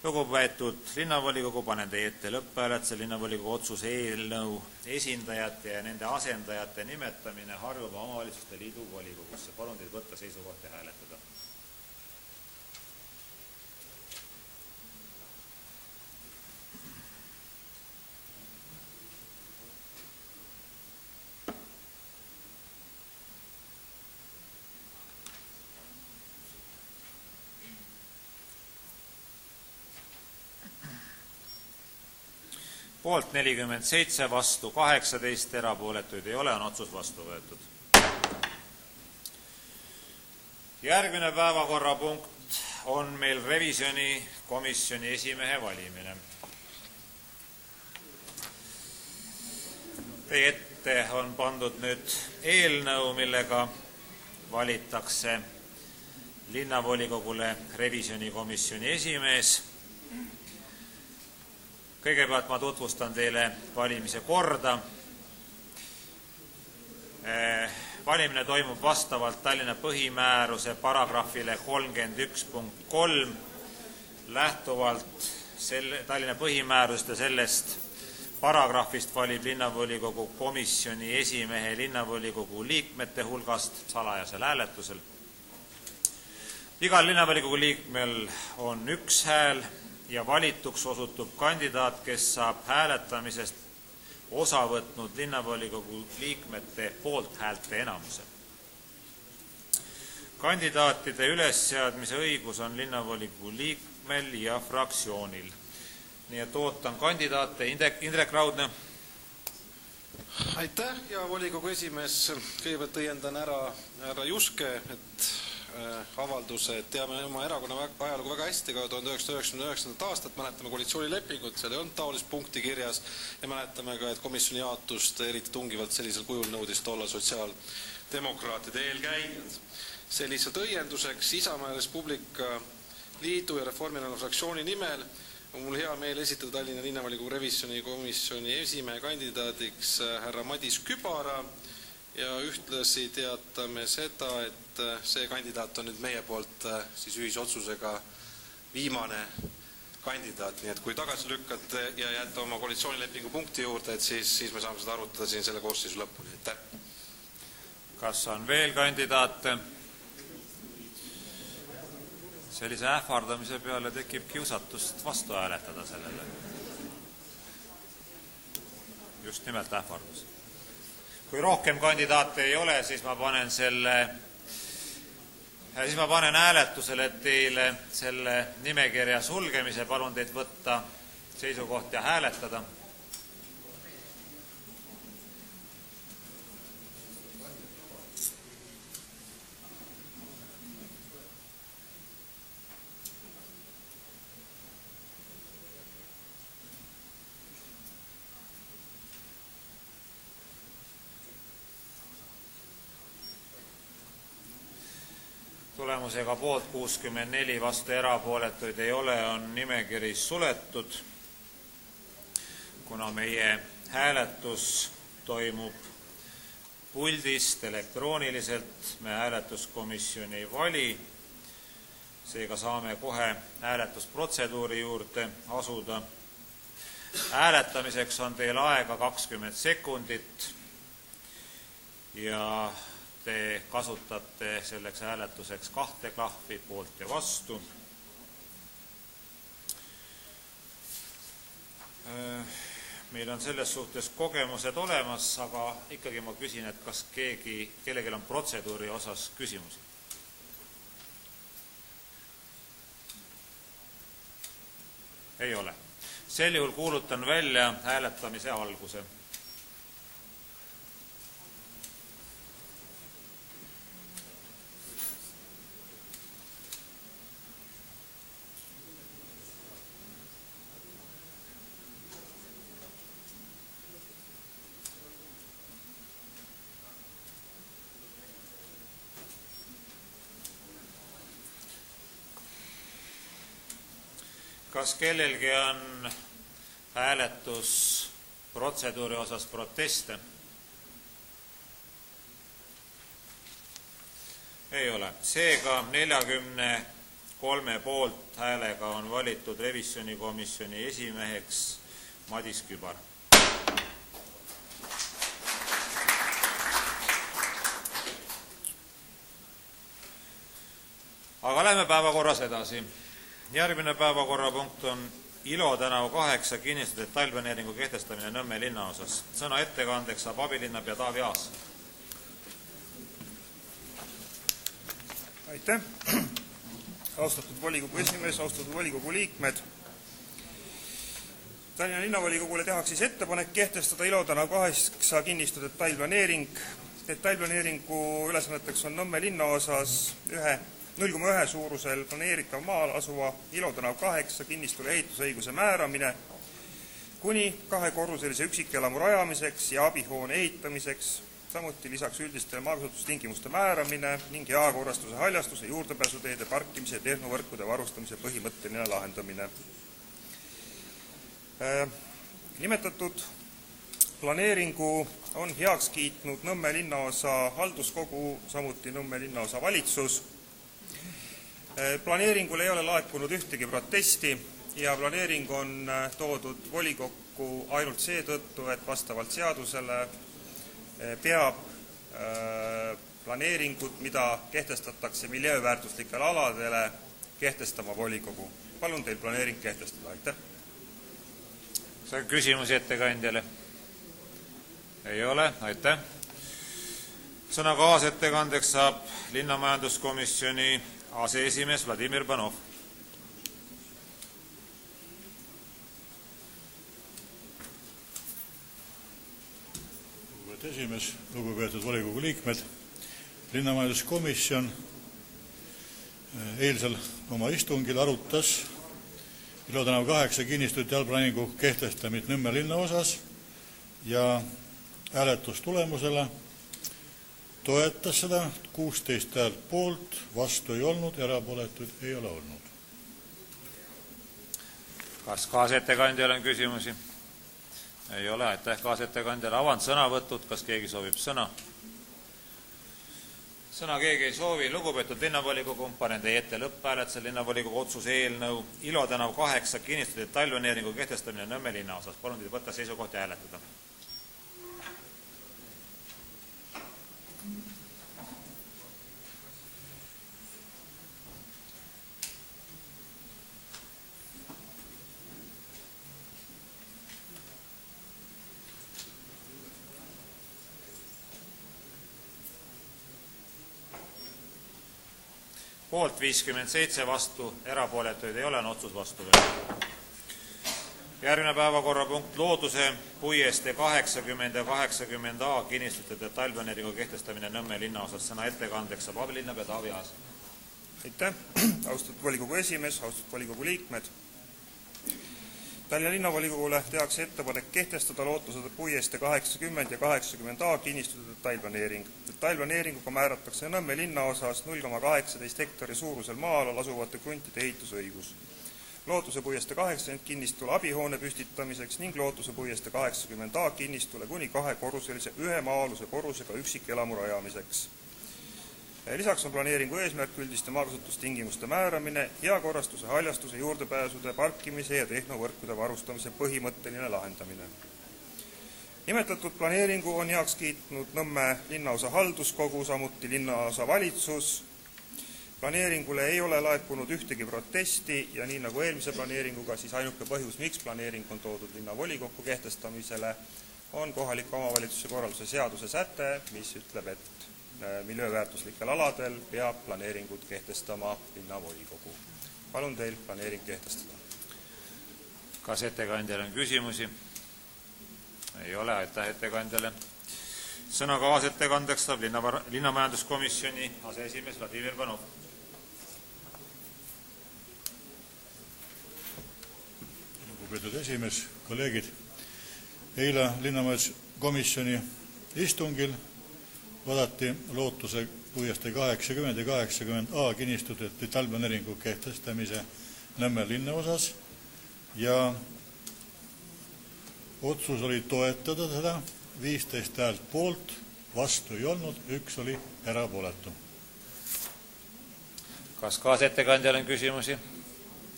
Lugupeetud linnavolikogu, panen teie ette lõpphääletuse linnavolikogu otsuse eelnõu esindajate ja nende asendajate nimetamine Harjumaa Omavalitsuste Liidu volikogusse. Palun teid võtta seisukoht ja hääletada. Poolt 47, vastu 18, erapooletuid ei ole, on otsus vastu võetud. Järgmine päevakorrapunkt on meil revisjonikomisjoni esimehe valimine. Teie ette on pandud nüüd eelnõu, millega valitakse linnavolikogule revisjonikomisjoni esimees. Kõigepealt ma tutvustan teile valimise korda. Valimine toimub vastavalt Tallinna põhimääruse paragrahvile 31.3. Lähtuvalt Tallinna põhimäärust ja sellest paragrahvist valib linnavolikogu komisjoni esimehe linnavolikogu liikmete hulgast salajasel hääletusel. Igal linnavolikogu liikmel on üks hääl ja valituks osutub kandidaat, kes saab hääletamisest osa võtnud linnavolikogu liikmete poolthäälte enamuse. Kandidaatide ülesseadmise õigus on linnavolikogu liikmel ja fraktsioonil. Nii et ootan kandidaate. Indrek Raudne. Aitäh, ja volikogu esimees. Kõigepealt õiendan ära härra Juske, et avalduse, et teame oma erakonna ajalugu väga hästi, ka 1999. aastat mäletame koalitsioonilepingut, seal ei olnud taolist punkti kirjas ja mäletame ka, et komisjoni jaotust eriti tungivalt sellisel kujul nõudis tolla sotsiaaldemokraatide eelkäijad. See lihtsalt õienduseks Isamaa ja Res Publica Liidu ja Reformierakonna fraktsiooni nimel on mul hea meel esitada Tallinna linnavolikogu revisjonikomisjoni esimehe kandidaadiks härra Madis Kübara ja ühtlasi teatame seda, et see kandidaat on nüüd meie poolt siis ühisotsusega viimane kandidaat, nii et kui tagasi lükkate ja jääte oma koalitsioonilepingu punkti juurde, et siis me saame seda arutada siin selle koosseisu lõpuni. Aitäh! Kas on veel kandidaate? Sellise ähvardamise peale tekib kiusatust vastu hääletada sellele. Just nimelt ähvardus. Kui rohkem kandidaate ei ole, siis ma panen hääletusele teile selle nimekirja sulgemise. Palun teid võtta seisukoht ja hääletada. Tulemusega poolt 64, vastu erapooletuid ei ole, on nimekiri suletud. Kuna meie hääletus toimub puldist elektrooniliselt, me hääletuskomisjoni ei vali, seega saame kohe hääletusprotseduuri juurde asuda. Hääletamiseks on teil aega 20 sekundit ja te kasutate selleks hääletuseks 2 klahvi, poolt ja vastu. Meil on selles suhtes kogemused olemas, aga ikkagi ma küsin, et kas kellelgi on protseduuri osas küsimusi? Ei ole. Sel juhul kuulutan välja hääletamise alguse. Kas kellelgi on hääletusprotseduuri osas proteste? Ei ole. Seega 43 poolt häälega on valitud revisjonikomisjoni esimeheks Madis Kübar. Aga lähme päevakorras edasi. Järgmine päevakorrapunkt on Ilo tänav 8 kinnistu detailplaneeringu kehtestamine Nõmme linnaosas. Sõna ettekandeks saab abilinnapea Taavi Aas. Aitäh! Austatud volikogu esimees, austatud volikogu liikmed. Tallinna linnavolikogule tehakse siis ettepanek kehtestada Ilo tänav 8 kinnistu detailplaneering. Detailplaneeringu ülesanneteks on Nõmme linnaosas 0,1 suurusel planeeritav maal asuva Ilo tänav 8 kinnistule ehitusõiguse määramine kuni 2-korruselise üksikelamu rajamiseks ja abihoone ehitamiseks, samuti lisaks üldiste maakasutustingimuste määramine ning jaakorrastuse, haljastuse, juurdepääsuteede, parkimise ja tehnovõrkude varustamise põhimõtteline lahendamine. Nimetatud planeeringu on heaks kiitnud Nõmme linnaosa halduskogu, samuti Nõmme linnaosa valitsus. Planeeringul ei ole laekunud ühtegi protesti ja planeering on toodud volikokku ainult seetõttu, et vastavalt seadusele peab planeeringut, mida kehtestatakse miljööväärtuslikele aladele, kehtestama volikogu. Palun teil planeering kehtestada. Aitäh! See on küsimusi ettekandjale? Ei ole. Aitäh! Sõna kaasettekandeks saab linnamajanduskomisjoni aseesimees Vladimir Panov. Lugupeetud esimees, lugupeetud volikogu liikmed, linnamajanduskomisjon eilsel oma istungil arutas Ilo tänav 8 kinnistu detailplaneeringu kehtestamist Nõmme linna osas ja hääletustulemusele toetas seda 16 häält poolt, vastu ei olnud, erapooletuid ei ole olnud. Kas kaasettekandjal on küsimusi? Ei ole. Aitäh kaasettekandjale. Avan sõnavõtud. Kas keegi soovib sõna? Sõna keegi ei soovi. Lugupeetud linnavolikogu, panen teie ette lõpphääletusel linnavolikogu otsuse eelnõu Ilo tänav 8 kinnistu detailplaneeringu kehtestamine Nõmme linna osas. Palun teid võtta seisukoht ja hääletada. Poolt 57, vastu erapooletuid ei ole, on otsus vastu võetud. Järgmine päevakorrapunkt looduse, puiestee 80 ja 80A kinnistute detailplaneeringu kehtestamine Nõmme linna osas. Sõna ettekandeks saab abilinnapea Taavi Aas. Aitäh! Austatud volikogu esimees, austatud volikogu liikmed. Tallinna linnavolikogule tehakse ettepanek kehtestada lootusede puiestee 80 ja 80A kinnistute detailplaneering. Detailplaneeringuga määratakse Nõmme linna osas 0,18 hektari suurusel maal asuvate kruntide ehitusõigus. Lootuse puiestee 80 kinnistule abihoone püstitamiseks ning lootuse puiestee 80A kinnistule kuni 2-korruselise ühe maa-aluse korrusega üksikelamu rajamiseks. Lisaks on planeeringu eesmärk üldiste maakasutustingimuste määramine, heakorrastuse, haljastuse, juurdepääsude, parkimise ja tehnovõrkude varustamise põhimõtteline lahendamine. Nimetatud planeeringu on heaks kiitnud Nõmme linnaosa halduskogu, samuti linnaosa valitsus. Planeeringule ei ole laekunud ühtegi protesti ja nii nagu eelmise planeeringuga, siis ainuke põhjus, miks planeering on toodud linnavolikokku kehtestamisele, on kohaliku omavalitsuse korralduse seaduse säte, mis ütleb, et miljööväärtuslikel aladel peab planeeringut kehtestama linnavolikogu. Palun teil planeering kehtestada. Kas ettekandjal on küsimusi? Ei ole, aitäh ettekandjale. Sõna kaasettekandeks saab linnamajanduskomisjoni aseesimees Vladimir Panov. Lugupeetud esimees, kolleegid. Eile linnamajanduskomisjoni istungil vaadati Lootuse puiestee 80 ja 80A kinnistute detailplaneeringu kehtestamise Nõmme linna osas ja otsus oli toetada seda, 15 häält poolt, vastu ei olnud, 1 oli erapooletu. Kas kaasettekandjal on küsimusi?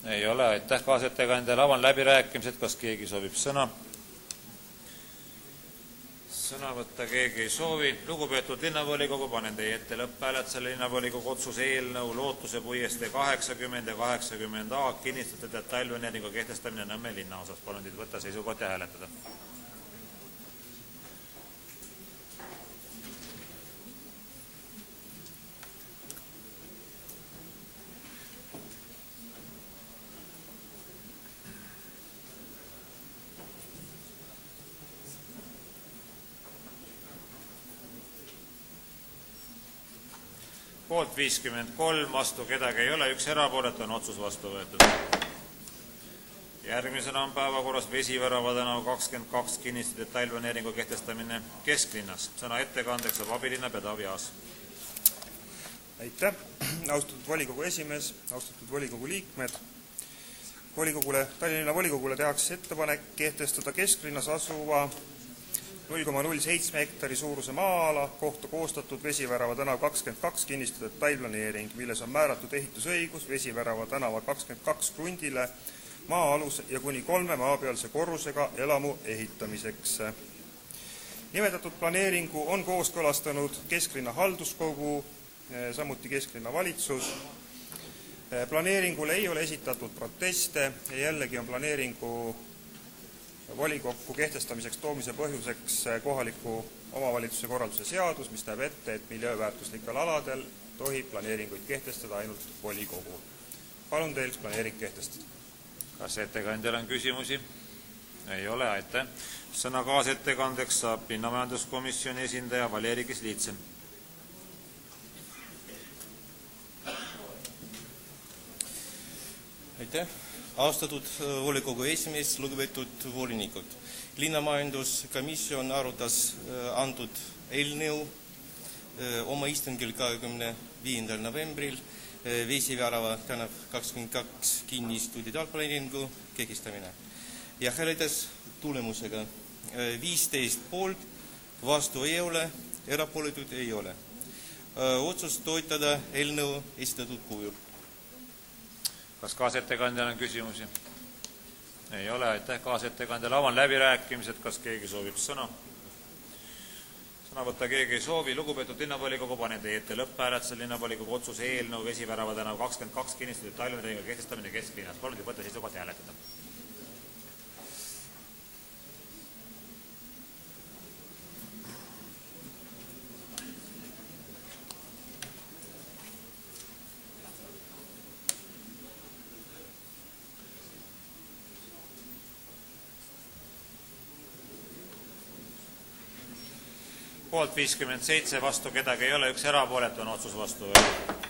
Ei ole, aitäh kaasettekandjale. Avan läbirääkimised, kas keegi soovib sõna? Sõna võtta keegi ei soovi. Lugupeetud linnavolikogu, panen teie ette lõpphääletusele linnavolikogu otsuse eelnõu Lootuse puiestee 80 ja 80A kinnistute detailplaneeringu kehtestamine Nõmme linna osas. Palun teid võtta seisukoht ja hääletada. Poolt 53, vastu kedagi ei ole, 1 erapooletu, on otsus vastu võetud. Järgmisena on päevakorras Vesivärava tänav 22 kinnistute detailplaneeringu kehtestamine kesklinnas. Sõna ettekandeks saab abilinnapea Taavi Aas. Aitäh, austatud volikogu esimees, austatud volikogu liikmed. Tallinna volikogule tehakse ettepanek kehtestada kesklinnas asuva 0,07 hektari suuruse maa-ala kohta koostatud Vesivärava tänav 22 kinnistute detailplaneering, milles on määratud ehitusõigus Vesivärava tänava 22 krundile maa-aluse ja kuni 3 maapealse korrusega elamu ehitamiseks. Nimetatud planeeringu on kooskõlastanud kesklinna halduskogu, samuti kesklinna valitsus. Planeeringule ei ole esitatud proteste ja jällegi on planeeringu volikokku kehtestamiseks toomise põhjuseks kohaliku omavalitsuse korralduse seadus, mis näeb ette, et miljööväärtuslikel aladel tohib planeeringuid kehtestada ainult volikogu. Palun teil planeering kehtestada. Kas ettekandjal on küsimusi? Ei ole, aitäh. Sõna kaasettekandeks saab linnamajanduskomisjoni esindaja Valeri Kislitsen. Aitäh. Austatud volikogu esimees, lugupeetud volinikud. Linnamajanduskomisjon arutas antud eelnõu oma istungil 25. novembril Vesivärava tänav 22 kinnistu detailplaneeringu kehtestamine ja hääletas tulemusega 15 poolt, vastu ei ole, erapooletud ei ole. Otsus toetada eelnõu esitatud kujul. Kas kaasettekandjal on küsimusi? Ei ole, aitäh kaasettekandjale. Avan läbirääkimised, kas keegi soovib sõna? Sõna võtta keegi ei soovi. Lugupeetud linnavolikogu, panen teie ette lõpphääletusel linnavolikogu otsuse eelnõu Vesivärava tänav 22 kinnistute detailplaneeringu kehtestamine kesklinnas. Palun teid võtta seisukoht ja hääletada. Poolt 57, vastu kedagi ei ole, 1 erapooletu, on otsus vastu võetud.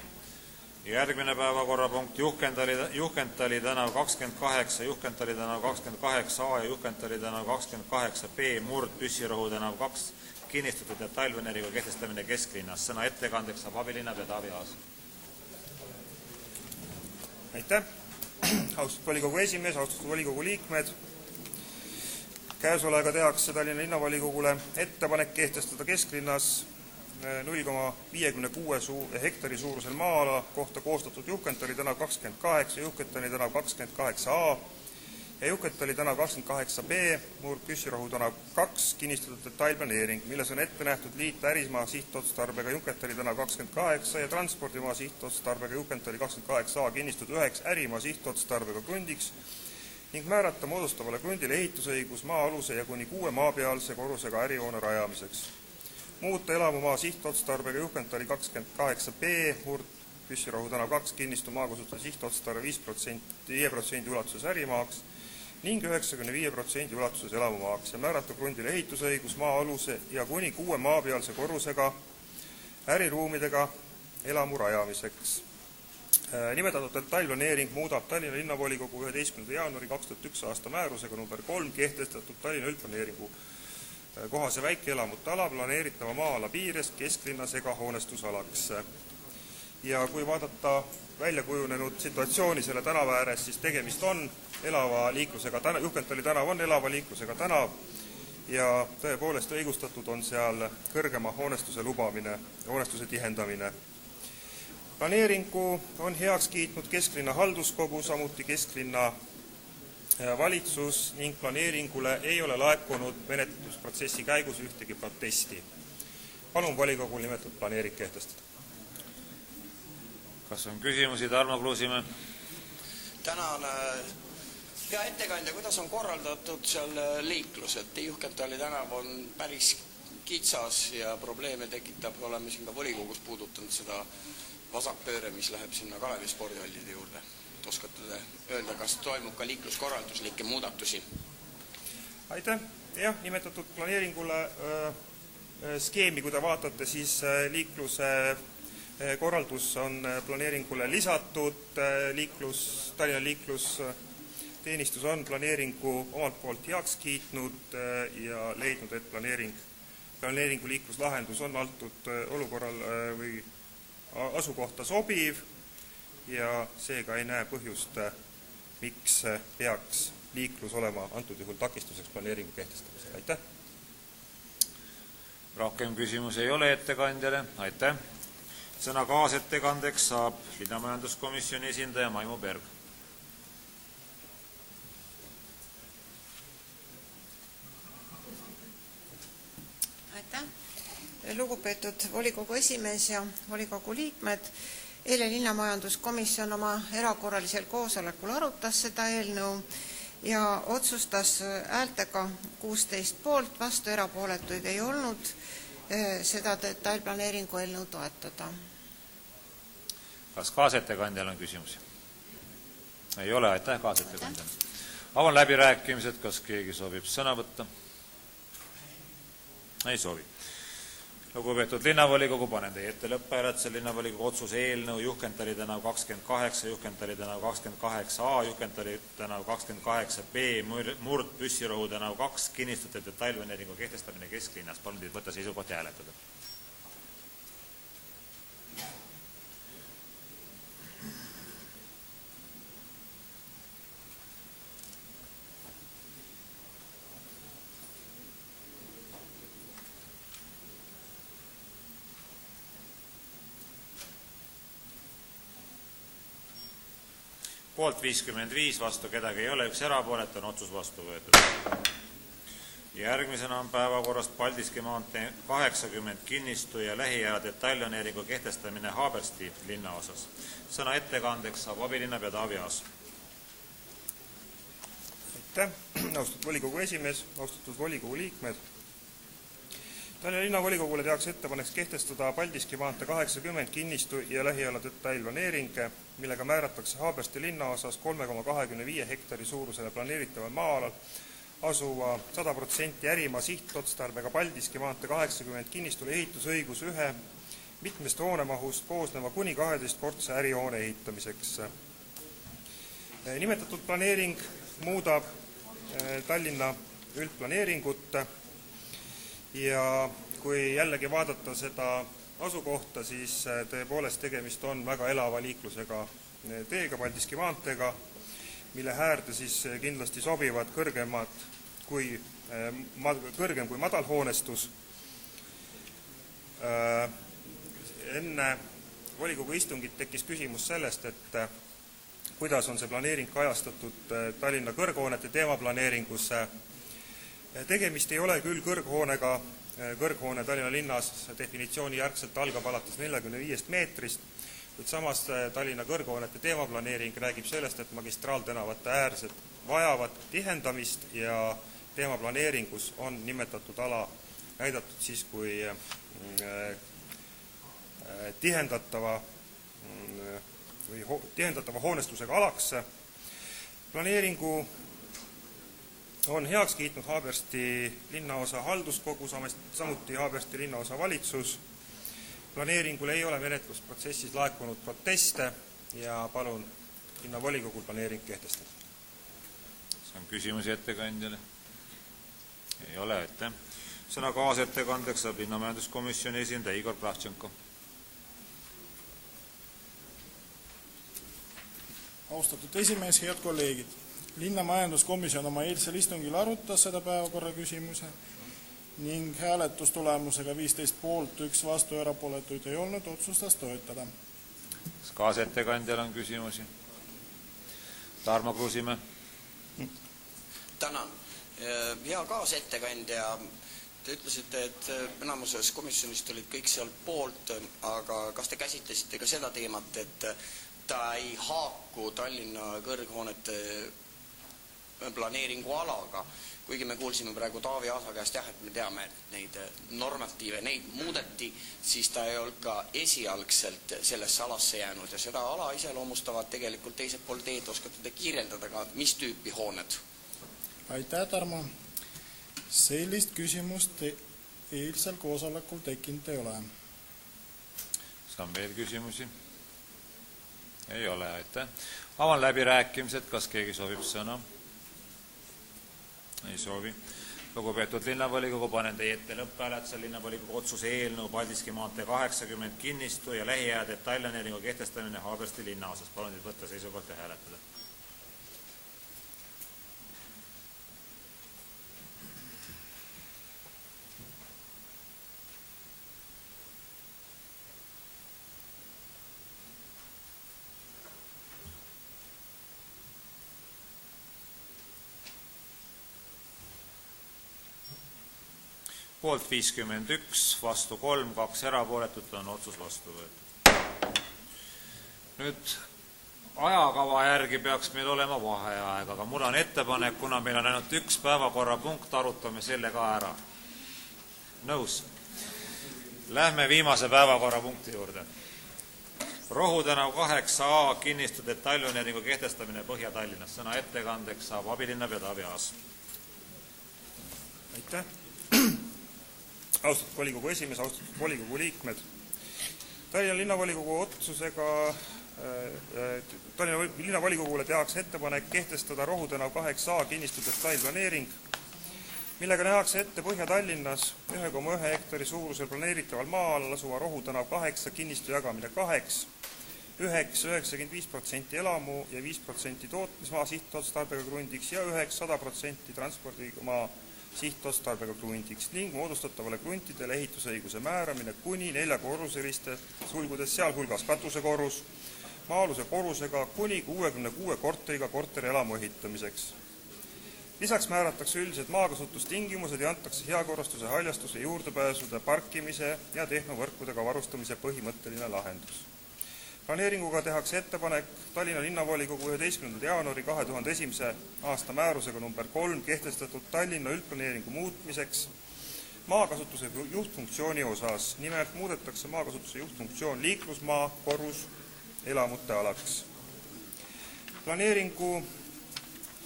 Järgmine päevakorrapunkt, Juhkentali tänav 28, Juhkentali tänav 28A ja Juhkentali tänav 28B, Murd, Püssirohu tänav 2, kinnistute detailplaneeringu kehtestamine kesklinnas. Sõna ettekandeks saab abilinnapea Taavi Aas. Aitäh, austatud volikogu esimees, austatud volikogu liikmed. Käesolevaga tehakse Tallinna linnavolikogule ettepanek kehtestada kesklinnas 0,56 hektari suurusel maa-ala kohta koostatud Juhkentali tänav 28, Juhkentali tänav 28A ja Juhkentali tänav 28B, Murd Püssirohu tänav 2 kinnistatud detailplaneering, milles on ette nähtud liita ärismaa sihtotstarbega Juhkentali tänav 28 ja transpordimaa sihtotstarbega Juhkentali 28A kinnistatud üheks ärimaa sihtotstarbega krundiks ning määrata moodustavale krundile ehitusõigus maa-aluse ja kuni 6 maapealse korrusega ärihoone rajamiseks. Muuta elamumaa sihtotstarbega Juhkentali 28B, Murd Püssirohu tänav 2 kinnistu maakasutuse sihtotstarve 5% ulatuses ärimaaks ning 95% ulatuses elamumaaks ja määrata krundile ehitusõigus maa-aluse ja kuni 6 maapealse korrusega äriruumidega elamu rajamiseks. Nimetatud detailplaneering muudab Tallinna Linnavolikogu 11. jaanuari 2001 aasta määrusega number 3 kehtestatud Tallinna üldplaneeringu kohase väikeelamute ala planeeritava maa-ala piires kesklinna segahoonestusalaks. Ja kui vaadata välja kujunenud situatsiooni selle tänava ääres, siis tegemist on elava liiklusega tänav, Juhkentali tänav on elava liiklusega tänav ja tõepoolest õigustatud on seal kõrgema hoonestuse lubamine, hoonestuse tihendamine. Planeeringu on heaks kiitnud kesklinna halduskogu, samuti kesklinna valitsus ning planeeringule ei ole laekunud menetlusprotsessi käigus ühtegi protesti. Palun volikogul nimetatud planeering kehtestada. Kas on küsimusi, Tarmo Kruusimäe? Tänan. Hea ettekandja, kuidas on korraldatud seal liiklus, et Juhkentali tänav on päris kitsas ja probleeme tekitab, oleme siin ka volikogus puudutanud seda vasakpööre, mis läheb sinna Kalevi spordihallide juurde. Oskate öelda, kas toimub ka liikluskorralduslikke muudatusi? Aitäh. Jah, nimetatud planeeringule skeemi, kui te vaatate, siis liikluse korraldus on planeeringule lisatud, Tallinna liiklusteenistus on planeeringu omalt poolt heaks kiitnud ja leidnud, et planeeringu liikluslahendus on antud olukorral või asukohta sobiv ja seega ei näe põhjust, miks peaks liiklus olema antud juhul takistuseks planeeringu kehtestamisel. Aitäh! Rohkem küsimusi ei ole ettekandjale. Aitäh! Sõna kaasettekandeks saab linnamajanduskomisjoni esindaja Maimo Berg. Aitäh! Lugupeetud volikogu esimees ja volikogu liikmed, eile linnamajanduskomisjon oma erakorralisel koosolekul arutas seda eelnõu ja otsustas häältega 16 poolt, vastu erapooletuid ei olnud, seda detailplaneeringu eelnõu toetada. Kas kaasettekandjal on küsimusi? Ei ole, aitäh kaasettekandjal. Avan läbirääkimised, kas keegi soovib sõna võtta? Ei soovi. Lugupeetud linnavolikogu, panen teie ette lõpphääletusel linnavolikogu otsuse eelnõu Juhkentali tänav 28, Juhkentali tänav 28A, Juhkentali tänav 28B, Murd Püssirohu tänav 2 kinnistatud detailplaneeringu kehtestamine kesklinnas. Palun teid võtta seisukoht ja hääletada. Poolt 55, vastu kedagi ei ole, üks erapooletu, on otsus vastu võetud. Järgmisena on päevakorrast Paldiski maantee 80 kinnistu ja lähiaja detailplaneeringu kehtestamine Haabersti linnaosas. Sõna ettekandeks saab abilinnapea Taavi Aas. Aitäh, austatud volikogu esimees, austatud volikogu liikmed. Tallinna linnavolikogule tehakse ettepanek kehtestada Paldiski maantee 80 kinnistu ja lähiala detailplaneering, millega määratakse Haabersti linnaosas 3,25 hektari suurusele planeeritava maa-alal asuva 100% ärimaa sihtotstarbega Paldiski maantee 80 kinnistule ehitusõigus ühe mitmest hoonemahust koosneva kuni 12-kortse ärihoone ehitamiseks. Nimetatud planeering muudab Tallinna üldplaneeringut ja kui jällegi vaadata seda asukohta, siis tõepoolest tegemist on väga elava liiklusega teega, Paldiski maanteega, mille häärde siis kindlasti sobivad kõrgem kui madalhoonestus. Enne volikogu istungit tekkis küsimus sellest, et kuidas on see planeering kajastatud Tallinna kõrghoonete teemaplaneeringus. Tegemist ei ole küll kõrghoonega, kõrghoone Tallinna linnas definitsiooni järgselt algab alates 45 meetrist, kuid samas Tallinna kõrghoonete teemaplaneering räägib sellest, et magistraaltänavate äärsed vajavad tihendamist ja teemaplaneeringus on nimetatud ala näidatud siis kui tihendatava hoonestusega alaks. Planeeringu on heaks kiitnud Haabersti linnaosa halduskogu, samuti Haabersti linnaosa valitsus. Planeeringul ei ole menetlusprotsessis laekunud proteste ja palun linnavolikogul planeering kehtestada. See on küsimusi ettekandjale? Ei ole, aitäh. Sõna kaasettekandeks saab linnamajanduskomisjoni esindaja Igor Kravtšenko. Austatud esimees, head kolleegid. Linnamajanduskomisjon oma eilsel istungil arutas seda päevakorra küsimuse ning hääletustulemusega 15 poolt, 1 vastu, erapooletuid ei olnud, otsustas toetada. Kas kaasettekandjal on küsimusi? Tarmo Kruusimäe. Tänan. Hea kaasettekandja, te ütlesite, et enamuses komisjonist olid kõik seal poolt, aga kas te käsitlesite ka seda teemat, et ta ei haaku Tallinna kõrghoonete planeeringu alaga, kuigi me kuulsime praegu Taavi Aasa käest, et me teame, et neid normatiive, neid muudeti, siis ta ei olnud ka esialgselt sellesse alasse jäänud ja seda ala iseloomustavad tegelikult teised pool teed, oskate te kirjeldada ka, mis tüüpi hooned? Aitäh, Tarmo. Sellist küsimust eilsel koosolekul tekkinud ei ole. Saan veel küsimusi? Ei ole, aitäh. Avan läbirääkimised, kas keegi soovib sõna? Ei soovi. Lugupeetud linnavolikogu, panen teie ette lõpphääletusel linnavolikogu otsuse eelnõu Paldiski maantee 80 kinnistu ja lähiaja detailplaneeringu kehtestamine Haabersti linnaosas. Palun teid võtta seisukoht ja hääletada. Poolt 51, vastu 3, 2 erapooletut on otsus vastu võetud. Nüüd ajakava järgi peaks meil olema vaheaeg, aga mul on ettepanek, kuna meil on ainult üks päevakorrapunkt, arutame selle ka ära. Nõus. Lähme viimase päevakorrapunkti juurde. Rohu tänav 8a kinnistu detailplaneeringu kehtestamine Põhja-Tallinnas. Sõna ettekandeks saab abilinnapea Taavi Aas. Aitäh. Austatud volikogu esimees, austatud volikogu liikmed. Tallinna linnavolikogu otsusega Tallinna linnavolikogule tehakse ettepanek kehtestada Rohu tänav 8a kinnistu detailplaneering, millega nähakse ette Põhja-Tallinnas 1,1 hektari suurusel planeeritaval maa all asuva Rohu tänav 8 kinnistu jagamine 2, 95% elamu ja 5% tootmismaa sihtotstarbega krundiks ja 100% transpordimaa sihtotstarbega krundiks ning moodustatavale kruntidele ehitusõiguse määramine kuni 4-korruseliste sulgudes, sealhulgas katusekorrus, maa-aluse korrusega kuni 66 korteriga korterelamu ehitamiseks. Lisaks määratakse üldised maakasutustingimused ja antakse heakorrastuse, haljastuse, juurdepääsude, parkimise ja tehnovõrkudega varustamise põhimõtteline lahendus. Planeeringuga tehakse ettepanek Tallinna linnavolikogu 11. jaanuari 2001. aasta määrusega number 3 kehtestatud Tallinna üldplaneeringu muutmiseks maakasutuse juhtfunktsiooni osas. Nimelt muudetakse maakasutuse juhtfunktsioon liiklusmaa, korrus, elamute alaks. Planeeringu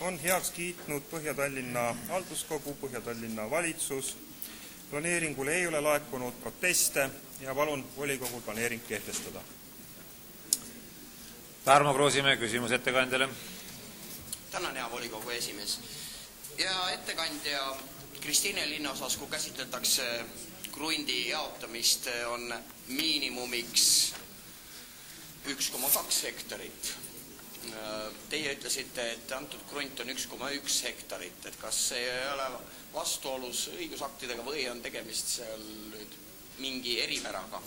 on heaks kiitnud Põhja-Tallinna halduskogu, Põhja-Tallinna valitsus. Planeeringul ei ole laekunud proteste ja palun volikogul planeering kehtestada. Tarmo Kruusimäe, küsimus ettekandjale. Tänan, hea volikogu esimees. Ja ettekandja Kristiine linnaosas, kui käsitletakse krundi jaotamist, on miinimumiks 1,2 hektarit. Teie ütlesite, et antud krunt on 1,1 hektarit. Et kas see ei ole vastuolus õigusaktidega või on tegemist seal nüüd mingi eripäraga?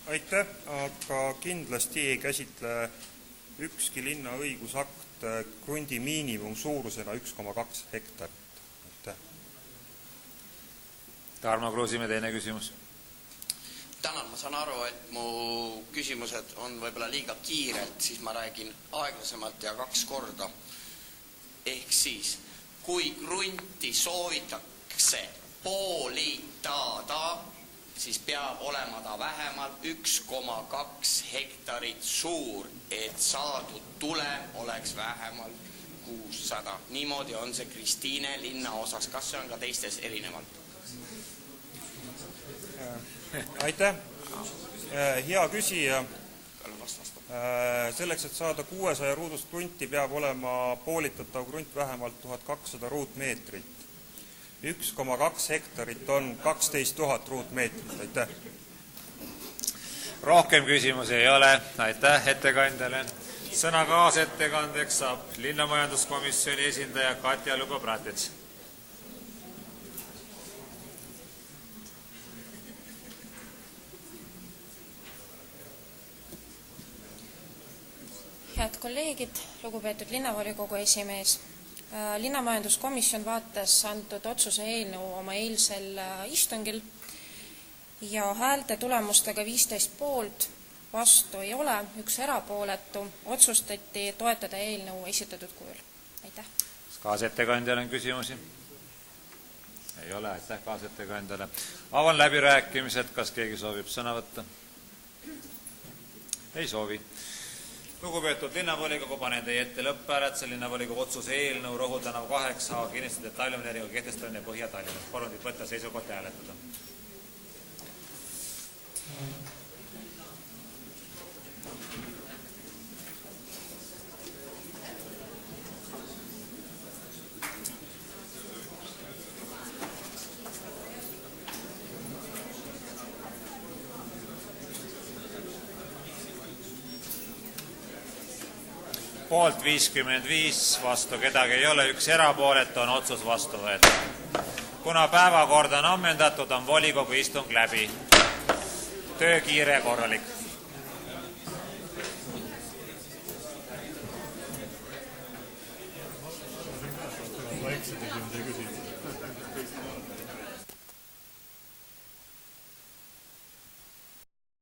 Aitäh, aga kindlasti ei käsitle ükski linna õigusakt krundi miinimumsuurusena 1,2 hektarit. Aitäh. Tarmo Kruusimäe, teine küsimus. Tänan, ma saan aru, et mu küsimused on võib-olla liiga kiirelt, siis ma räägin aeglasemalt ja 2 korda. Ehk siis, kui krunti soovitakse poolitada, siis peab olema ta vähemalt 1,2 hektarit suur, et saadud tulem oleks vähemalt 600. Niimoodi on see Kristiine linna osas. Kas see on ka teistes erinevalt? Aitäh. Hea küsija. Selleks, et saada 600 ruudust krunti, peab olema poolitatav krunt vähemalt 1200 ruutmeetrit. 1,2 hektarit on 12 000 ruutmeetrit. Aitäh. Rohkem küsimusi ei ole. Aitäh ettekandjale. Sõna kaasettekandeks saab linnamajanduskomisjoni esindaja Katja Luba-Pratets. Head kolleegid, lugupeetud linnavolikogu esimees. Linnamajanduskomisjon vaatas antud otsuse eelnõu oma eilsel istungil ja häälte tulemustega 15 poolt, vastu ei ole, 1 erapooletu, otsustati toetada eelnõu esitatud kujul. Aitäh. Kas kaasettekandjale on küsimusi? Ei ole, aitäh kaasettekandjale. Avan läbirääkimised, kas keegi soovib sõna võtta? Ei soovi. Lugupeetud linnavolikogu, panen teie ette lõpphääletusel linnavolikogu otsuse eelnõu Rohu tänav 8 kinnistatud detailplaneeringu kehtestamine Põhja-Tallinnas. Palun teid võtta seisukoht ja hääletada. Poolt 55, vastu kedagi ei ole, 1 erapooletu, on otsus vastu võetud. Kuna päevakord on ammendatud, on volikogu istung läbi. Töö kiire ja korralik. Vaikse küsimus ei küsi.